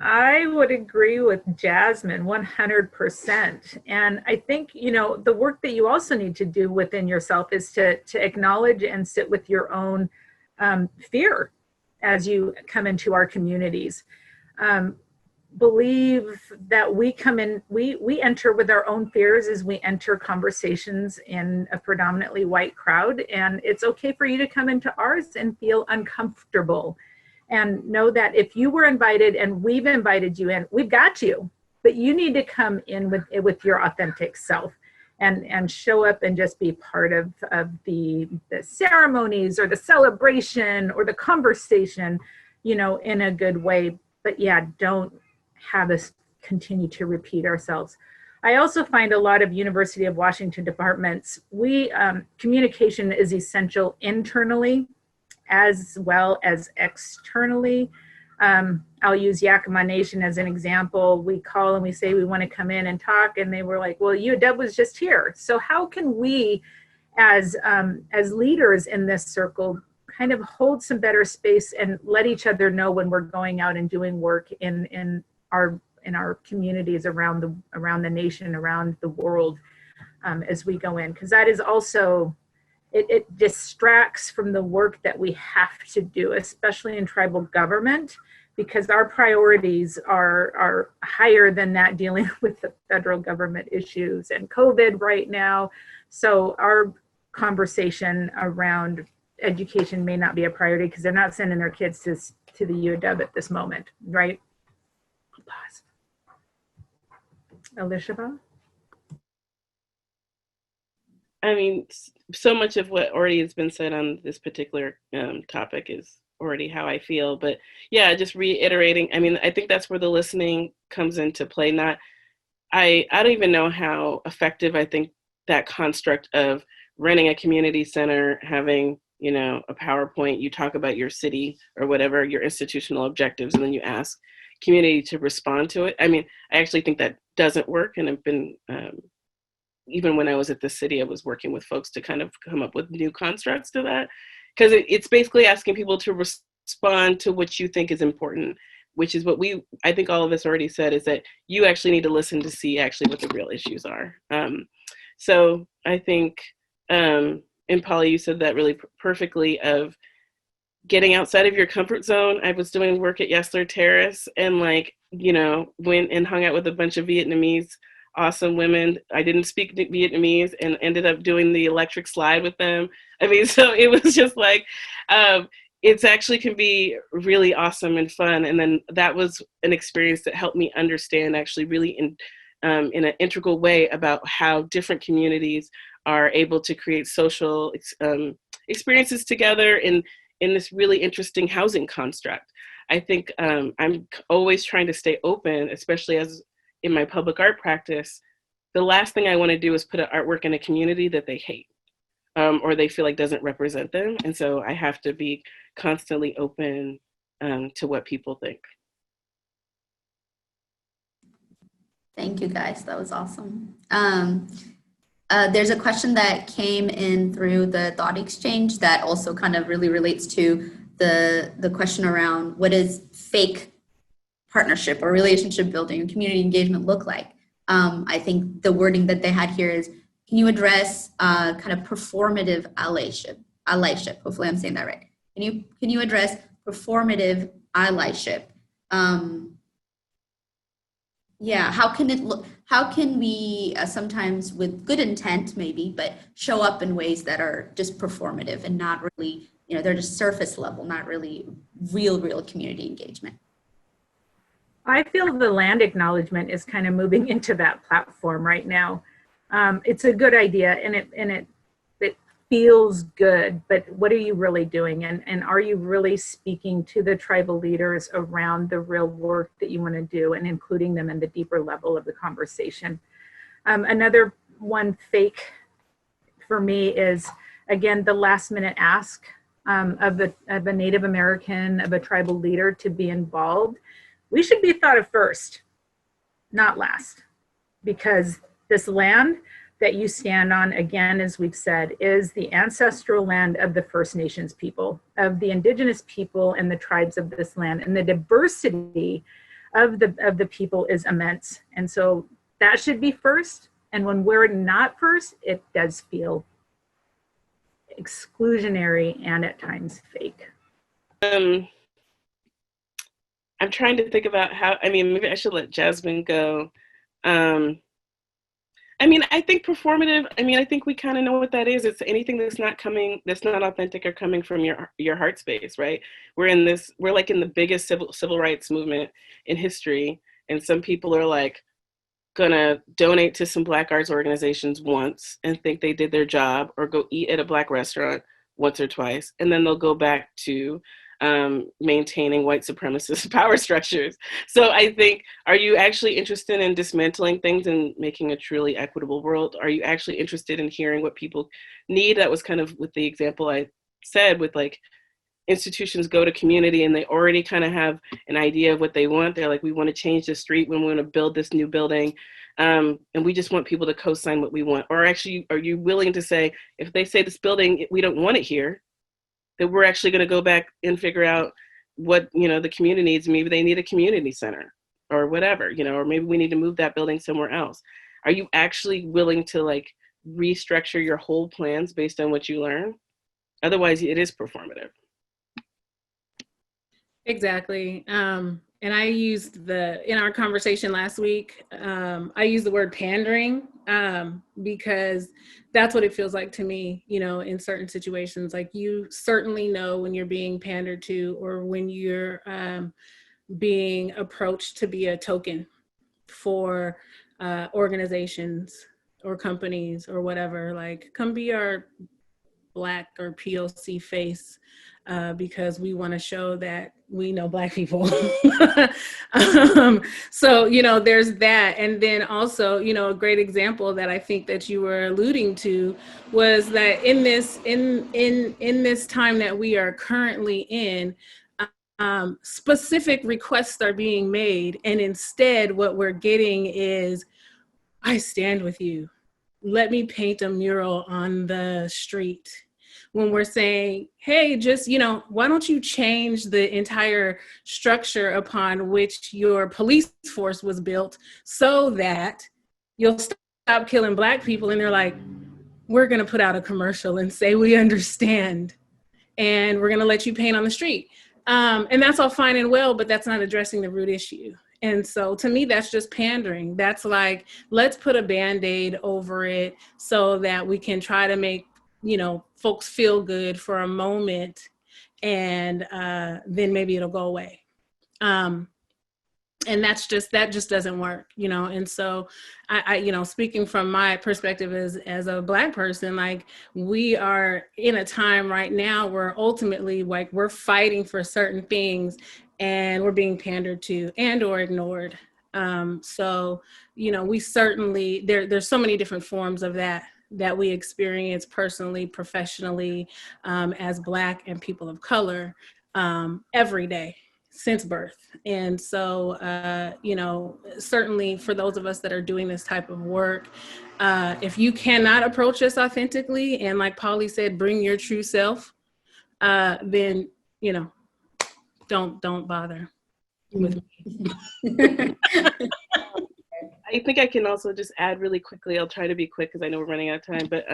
I would agree with Jazmyn 100%. And I think, you know, the work that you also need to do within yourself is to acknowledge and sit with your own fear as you come into our communities. Believe that we come in, we enter with our own fears as we enter conversations in a predominantly white crowd. And it's okay for you to come into ours and feel uncomfortable. And know that if you were invited and we've invited you in, we've got you, but you need to come in with your authentic self and show up and just be part of the ceremonies or the celebration or the conversation, you know, in a good way. But yeah, don't have us continue to repeat ourselves. I also find a lot of University of Washington departments, communication is essential internally as well as externally. I'll use Yakima Nation as an example. We call and we say we want to come in and talk, and they were like, well, UW was just here. So how can we as leaders in this circle kind of hold some better space and let each other know when we're going out and doing work in our communities around the nation, around the world, as we go in, because that is also, it distracts from the work that we have to do, especially in tribal government, because our priorities are higher than that, dealing with the federal government issues and COVID right now. So our conversation around education may not be a priority because they're not sending their kids to the UW at this moment, right? Pause. Elishaba? I mean, so much of what already has been said on this particular topic is already how I feel. But yeah, just reiterating, I mean, I think that's where the listening comes into play. I don't even know how effective I think that construct of running a community center, having, you know, a PowerPoint, you talk about your city or whatever, your institutional objectives, and then you ask community to respond to it. I mean, I actually think that doesn't work. And I've been, even when I was at the city, I was working with folks to kind of come up with new constructs to that. Because it's basically asking people to respond to what you think is important, which is what I think all of us already said, is that you actually need to listen to see actually what the real issues are. So I think, and Polly, you said that really perfectly, of getting outside of your comfort zone. I was doing work at Yesler Terrace and went and hung out with a bunch of Vietnamese awesome women. I didn't speak Vietnamese and ended up doing the electric slide with them. I mean, so it was just like, it's actually can be really awesome and fun. And then that was an experience that helped me understand actually really in an integral way about how different communities are able to create social experiences together in this really interesting housing construct. I think I'm always trying to stay open, especially as in my public art practice. The last thing I want to do is put an artwork in a community that they hate or they feel like doesn't represent them. And so I have to be constantly open to what people think. Thank you, guys. That was awesome. There's a question that came in through the thought exchange that also kind of really relates to the question around what is fake partnership or relationship building and community engagement look like? I think the wording that they had here is, can you address kind of performative allyship? Hopefully I'm saying that right. Can you address performative allyship? Yeah, how can it look? How can we sometimes with good intent maybe, but show up in ways that are just performative and not really, they're just surface level, not really real community engagement. I feel the land acknowledgement is kind of moving into that platform right now. It's a good idea, and it feels good, but what are you really doing? And are you really speaking to the tribal leaders around the real work that you want to do and including them in the deeper level of the conversation? Another one fake for me is, again, the last minute ask of a Native American, of a tribal leader to be involved. We should be thought of first, not last, because this land that you stand on, again, as we've said, is the ancestral land of the First Nations people, of the indigenous people and the tribes of this land, and the diversity of the people is immense. And so that should be first. And when we're not first, it does feel exclusionary and at times fake. I'm trying to think about maybe I should let Jazmyn go. I think performative, I think we kind of know what that is. It's anything that's not authentic or coming from your heart space, right? We're like in the biggest civil rights movement in history. And some people are like gonna donate to some Black arts organizations once and think they did their job, or go eat at a Black restaurant once or twice. And then they'll go back to maintaining white supremacist power structures. So I think, are you actually interested in dismantling things and making a truly equitable world? Are you actually interested in hearing what people need? That was kind of with the example I said with like institutions go to community and they already kind of have an idea of what they want. They're like, we want to change the street, we want to build this new building. And we just want people to co-sign what we want. Or actually, are you willing to say, if they say this building, we don't want it here, that we're actually going to go back and figure out what, the community needs. Maybe they need a community center or whatever, or maybe we need to move that building somewhere else. Are you actually willing to like restructure your whole plans based on what you learn? Otherwise, it is performative. Exactly. And I used in our conversation last week, I used the word pandering because that's what it feels like to me, in certain situations. Like, you certainly know when you're being pandered to, or when you're being approached to be a token for organizations or companies or whatever. Like, come be our Black or POC face because we want to show that we know Black people. So, there's that. And then also, a great example that I think that you were alluding to was that in this time that we are currently in, specific requests are being made. And instead what we're getting is, I stand with you. Let me paint a mural on the street. When we're saying, hey, just, why don't you change the entire structure upon which your police force was built so that you'll stop killing Black people? And they're like, we're going to put out a commercial and say, we understand, and we're going to let you paint on the street. And that's all fine and well, but that's not addressing the root issue. And so to me, that's just pandering. That's like, let's put a Band-Aid over it so that we can try to make, folks feel good for a moment, and then maybe it'll go away. And that just doesn't work, And so I speaking from my perspective as a Black person, like, we are in a time right now where ultimately, like, we're fighting for certain things and we're being pandered to and or ignored. So, we certainly, there's so many different forms of that we experience personally, professionally, as Black and people of color, every day since birth. And so, certainly for those of us that are doing this type of work, if you cannot approach us authentically, and like Polly said, bring your true self, then, don't bother. with me. I think I can also just add really quickly. I'll try to be quick because I know we're running out of time. But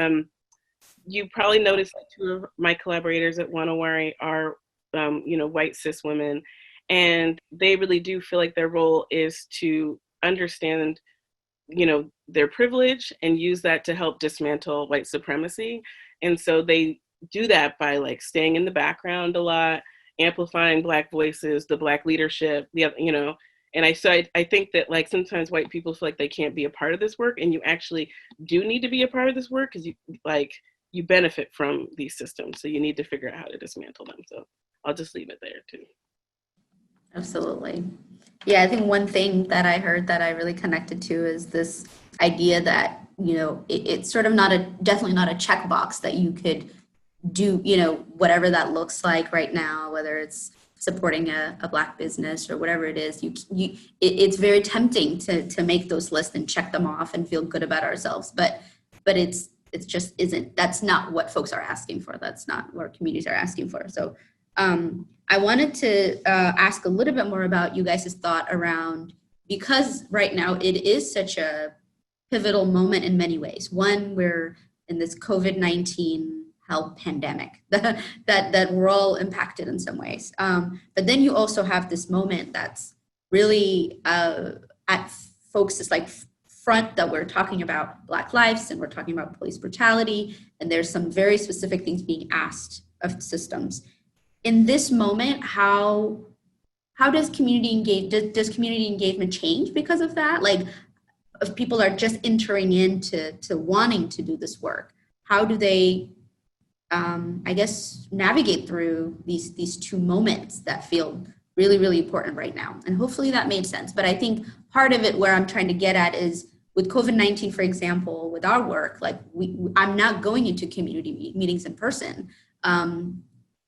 you probably noticed that two of my collaborators at MOHAI are, white cis women, and they really do feel like their role is to understand, their privilege and use that to help dismantle white supremacy. And so they do that by like staying in the background a lot, amplifying Black voices, the Black leadership, and I think that like sometimes white people feel like they can't be a part of this work, and you actually do need to be a part of this work because you benefit from these systems. So you need to figure out how to dismantle them. So I'll just leave it there too. Absolutely. Yeah, I think one thing that I heard that I really connected to is this idea that, it's sort of definitely not a checkbox that you could do, whatever that looks like right now, whether it's supporting a Black business or whatever it is, it's very tempting to make those lists and check them off and feel good about ourselves. But it's just isn't, that's not what folks are asking for. That's not what communities are asking for. So I wanted to ask a little bit more about you guys' thought around, because right now it is such a pivotal moment in many ways. One, we're in this COVID-19 health pandemic that we're all impacted in some ways. But then you also have this moment that's really at folks' like front, that we're talking about Black lives and we're talking about police brutality, and there's some very specific things being asked of systems. In this moment, how does community engagement change because of that? Like, if people are just entering into wanting to do this work, how do they navigate through these two moments that feel really, really important right now? And hopefully that made sense. But I think part of it where I'm trying to get at is with COVID-19, for example, with our work, like I'm not going into community meetings in person.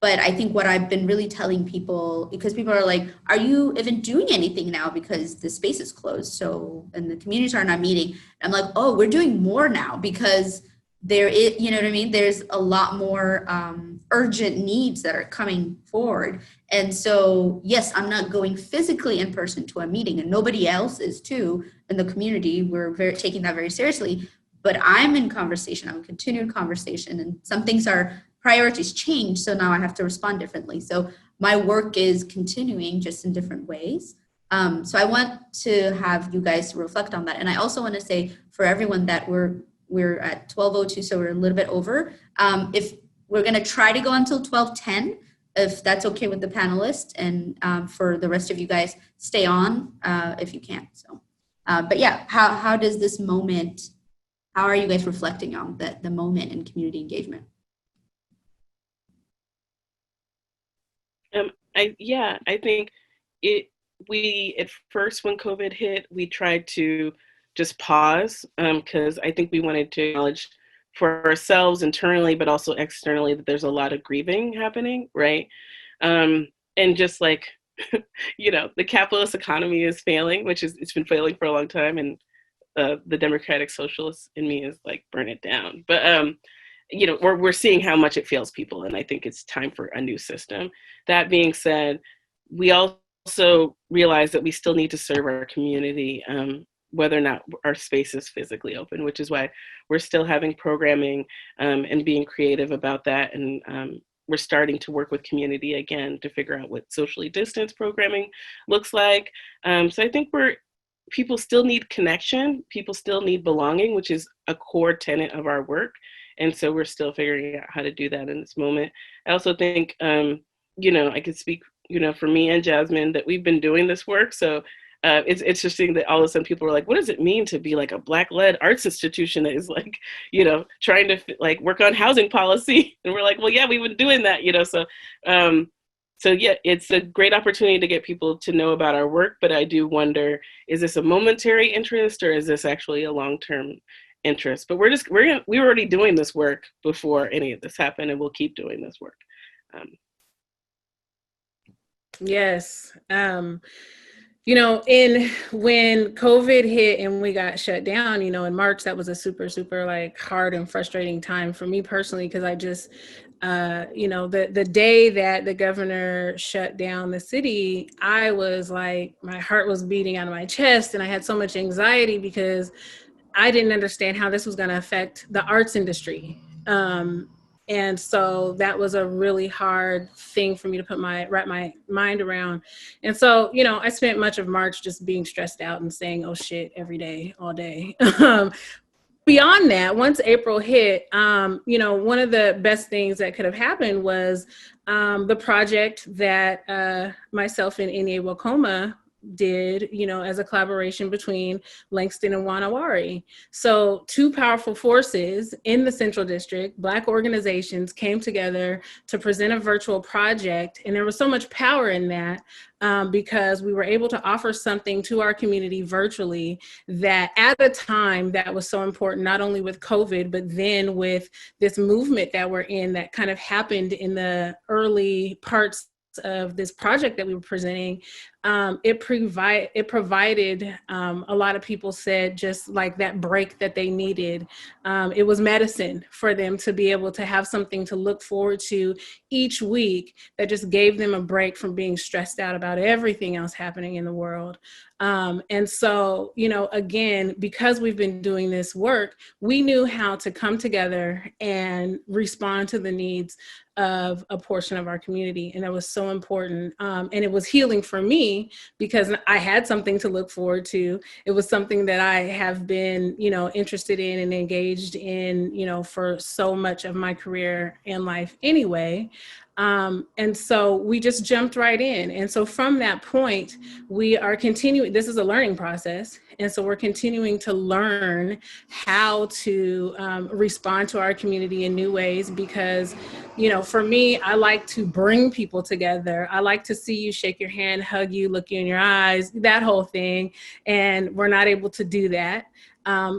But I think what I've been really telling people, because people are like, are you even doing anything now because the space is closed? So, and the communities are not meeting. I'm like, oh, we're doing more now because there is, you know what I mean? There's a lot more urgent needs that are coming forward. And so, yes, I'm not going physically in person to a meeting, and nobody else is too in the community. We're taking that very seriously, but I'm in conversation, I'm in continued conversation, and some things are, priorities change, so now I have to respond differently. So my work is continuing just in different ways. So I want to have you guys reflect on that. And I also want to say for everyone that we're at 12:02, so we're a little bit over. If we're going to try to go until 12:10, if that's okay with the panelists, and for the rest of you guys, stay on if you can. So, but yeah, how does this moment, how are you guys reflecting on the moment in community engagement? I think we at first, when COVID hit, we tried to just pause because I think we wanted to acknowledge for ourselves internally, but also externally, that there's a lot of grieving happening, right? And just like, the capitalist economy is failing, it's been failing for a long time, and the democratic socialist in me is like, burn it down. But we're seeing how much it fails people, and I think it's time for a new system. That being said, we also realize that we still need to serve our community, whether or not our space is physically open, which is why we're still having programming and being creative about that. And we're starting to work with community again to figure out what socially distanced programming looks like. So I think people still need connection. People still need belonging, which is a core tenet of our work. And so we're still figuring out how to do that in this moment. I also think, I could speak, for me and Jazmyn, that we've been doing this work. So it's interesting that all of a sudden people are like, what does it mean to be like a Black-led arts institution that is like, trying to like work on housing policy? And we're like, well, yeah, we've been doing that, So yeah, it's a great opportunity to get people to know about our work. But I do wonder, is this a momentary interest or is this actually a long-term interest? But we were already doing this work before any of this happened, and we'll keep doing this work. Yes. When COVID hit and we got shut down, in March, that was a super, super like hard and frustrating time for me personally, because you know, the day that the governor shut down the city, I was like, my heart was beating out of my chest, and I had so much anxiety because I didn't understand how this was going to affect the arts industry. And so that was a really hard thing for me to wrap my mind around. And so, you know, I spent much of March just being stressed out and saying, oh shit, every day, all day. Beyond that, once April hit, you know, one of the best things that could have happened was the project that myself and Enye-Wokoma did, you know, as a collaboration between Langston and Wanawari. So 2 powerful forces in the Central District, Black organizations, came together to present a virtual project. And there was so much power in that because we were able to offer something to our community virtually that at a time that was so important, not only with COVID, but then with this movement that we're in that kind of happened in the early parts of this project that we were presenting. It provided, a lot of people said, just like that break that they needed. It was medicine for them to be able to have something to look forward to each week that just gave them a break from being stressed out about everything else happening in the world. And so, you know, again, because we've been doing this work, we knew how to come together and respond to the needs of a portion of our community. And that was so important. And it was healing for me because I had something to look forward to. It was something that I have been, you know, interested in and engaged in, you know, for so much of my career and life anyway. And so we just jumped right in. And so from that point, we are continuing, this is a learning process. And so we're continuing to learn how to respond to our community in new ways because, you know, for me, I like to bring people together. I like to see you, shake your hand, hug you, look you in your eyes, that whole thing. And we're not able to do that.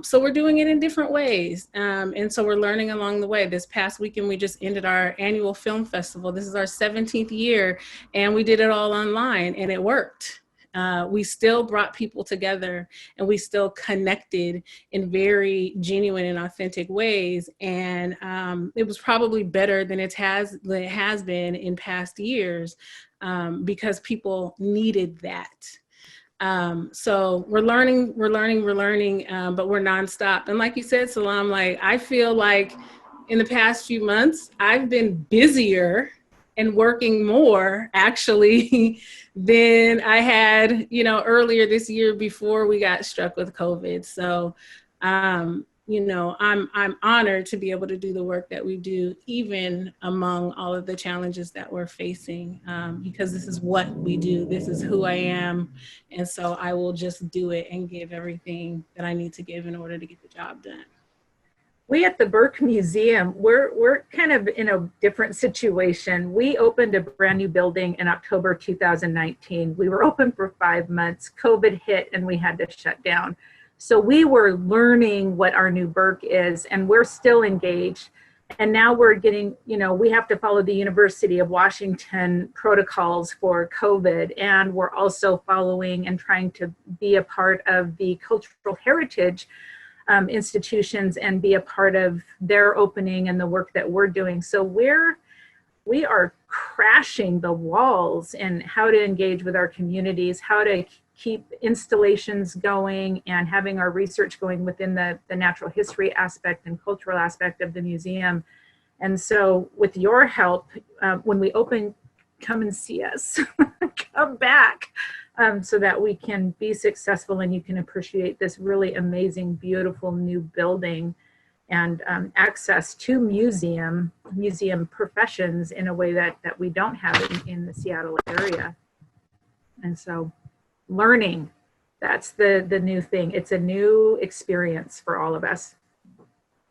So we're doing it in different ways. And so we're learning along the way. This past weekend, we just ended our annual film festival. This is our 17th year, and we did it all online, and it worked. We still brought people together, and we still connected in very genuine and authentic ways. And it was probably better than it has been in past years because people needed that. So we're learning, but we're nonstop. And like you said, Salam, like, I feel like in the past few months, I've been busier and working more actually than I had, you know, earlier this year before we got struck with COVID. So, you know, I'm honored to be able to do the work that we do, even among all of the challenges that we're facing, because this is what we do. This is who I am. And so I will just do it and give everything that I need to give in order to get the job done. We at the Burke Museum, we're kind of in a different situation. We opened a brand new building in October 2019. We were open for 5 months. COVID hit and we had to shut down. So we were learning what our new Burke is, and we're still engaged. And now we're getting, you know, we have to follow the University of Washington protocols for COVID. And we're also following and trying to be a part of the cultural heritage institutions and be a part of their opening and the work that we're doing. So we are crashing the walls in how to engage with our communities, how to keep installations going and having our research going within the natural history aspect and cultural aspect of the museum. And so with your help, when we open, come and see us, come back so that we can be successful and you can appreciate this really amazing, beautiful new building and access to museum professions in a way that we don't have in the Seattle area. And so learning, that's the new thing. It's a new experience for all of us.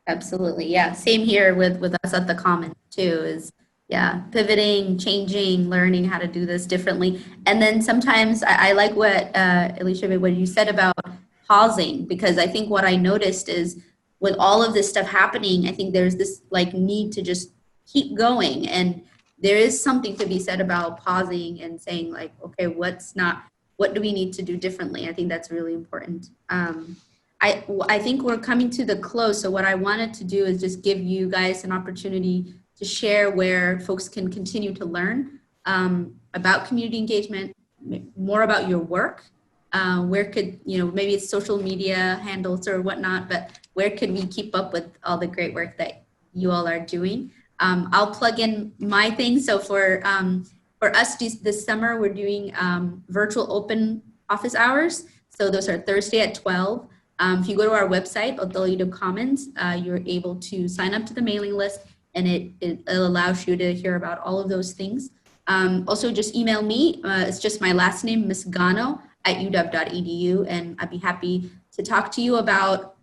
Absolutely. Yeah. Same here with us at the Common too, is pivoting, changing, learning how to do this differently. And then sometimes I like what Alicia, what you said about pausing, because I think what I noticed is with all of this stuff happening, I think there's this like need to just keep going. And there is something to be said about pausing and saying like, okay, what do we need to do differently? I think that's really important. I think we're coming to the close. So what I wanted to do is just give you guys an opportunity to to share where folks can continue to learn about community engagement, more about your work. Where could, maybe it's social media handles or whatnot, but where could we keep up with all the great work that you all are doing? I'll plug in my thing. So for us this summer, we're doing virtual open office hours. So those are Thursday at 12. If you go to our website, Otoledo Commons, you're able to sign up to the mailing list, and it allows you to hear about all of those things. Also, just email me. It's just my last name, Ms. Gano, at uw.edu, and I'd be happy to talk to you about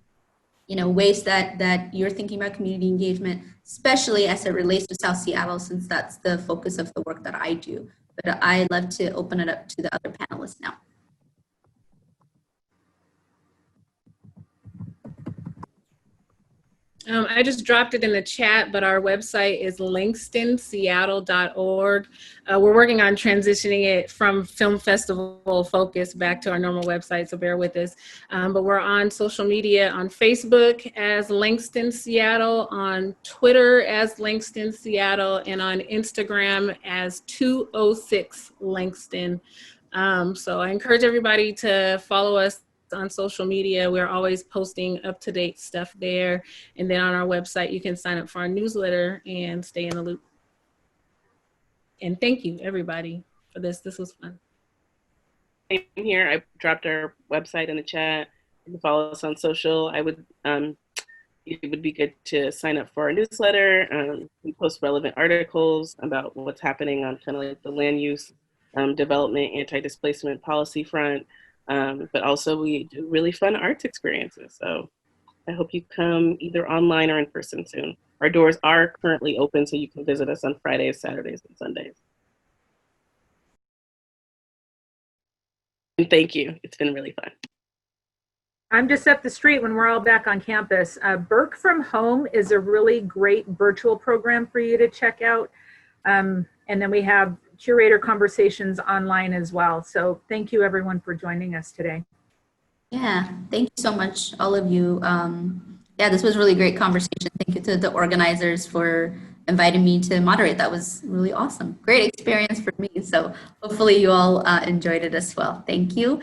ways that you're thinking about community engagement, especially as it relates to South Seattle, since that's the focus of the work that I do. But I'd love to open it up to the other panelists now. I just dropped it in the chat, but our website is LANGSTONSeattle.org. We're working on transitioning it from film festival focus back to our normal website, so bear with us. But we're on social media, on Facebook as Langston Seattle, on Twitter as Langston Seattle, and on Instagram as 206 Langston. So I encourage everybody to follow us on social media. We're always posting up-to-date stuff there. And then on our website, you can sign up for our newsletter and stay in the loop. And thank you, everybody, for this. This was fun. Same here. I dropped our website in the chat. You can follow us on social. It would be good to sign up for our newsletter. We post relevant articles about what's happening on kind of like the land use development, anti-displacement policy front. But also we do really fun arts experiences. So I hope you come either online or in person soon. Our doors are currently open, so you can visit us on Fridays, Saturdays, and Sundays. And thank you. It's been really fun. I'm just up the street when we're all back on campus. Burke from Home is a really great virtual program for you to check out. And then we have curator conversations online as well. So thank you everyone for joining us today. Yeah, thank you so much, all of you. Yeah, this was a really great conversation. Thank you to the organizers for inviting me to moderate. That was really awesome. Great experience for me. So hopefully you all enjoyed it as well. Thank you.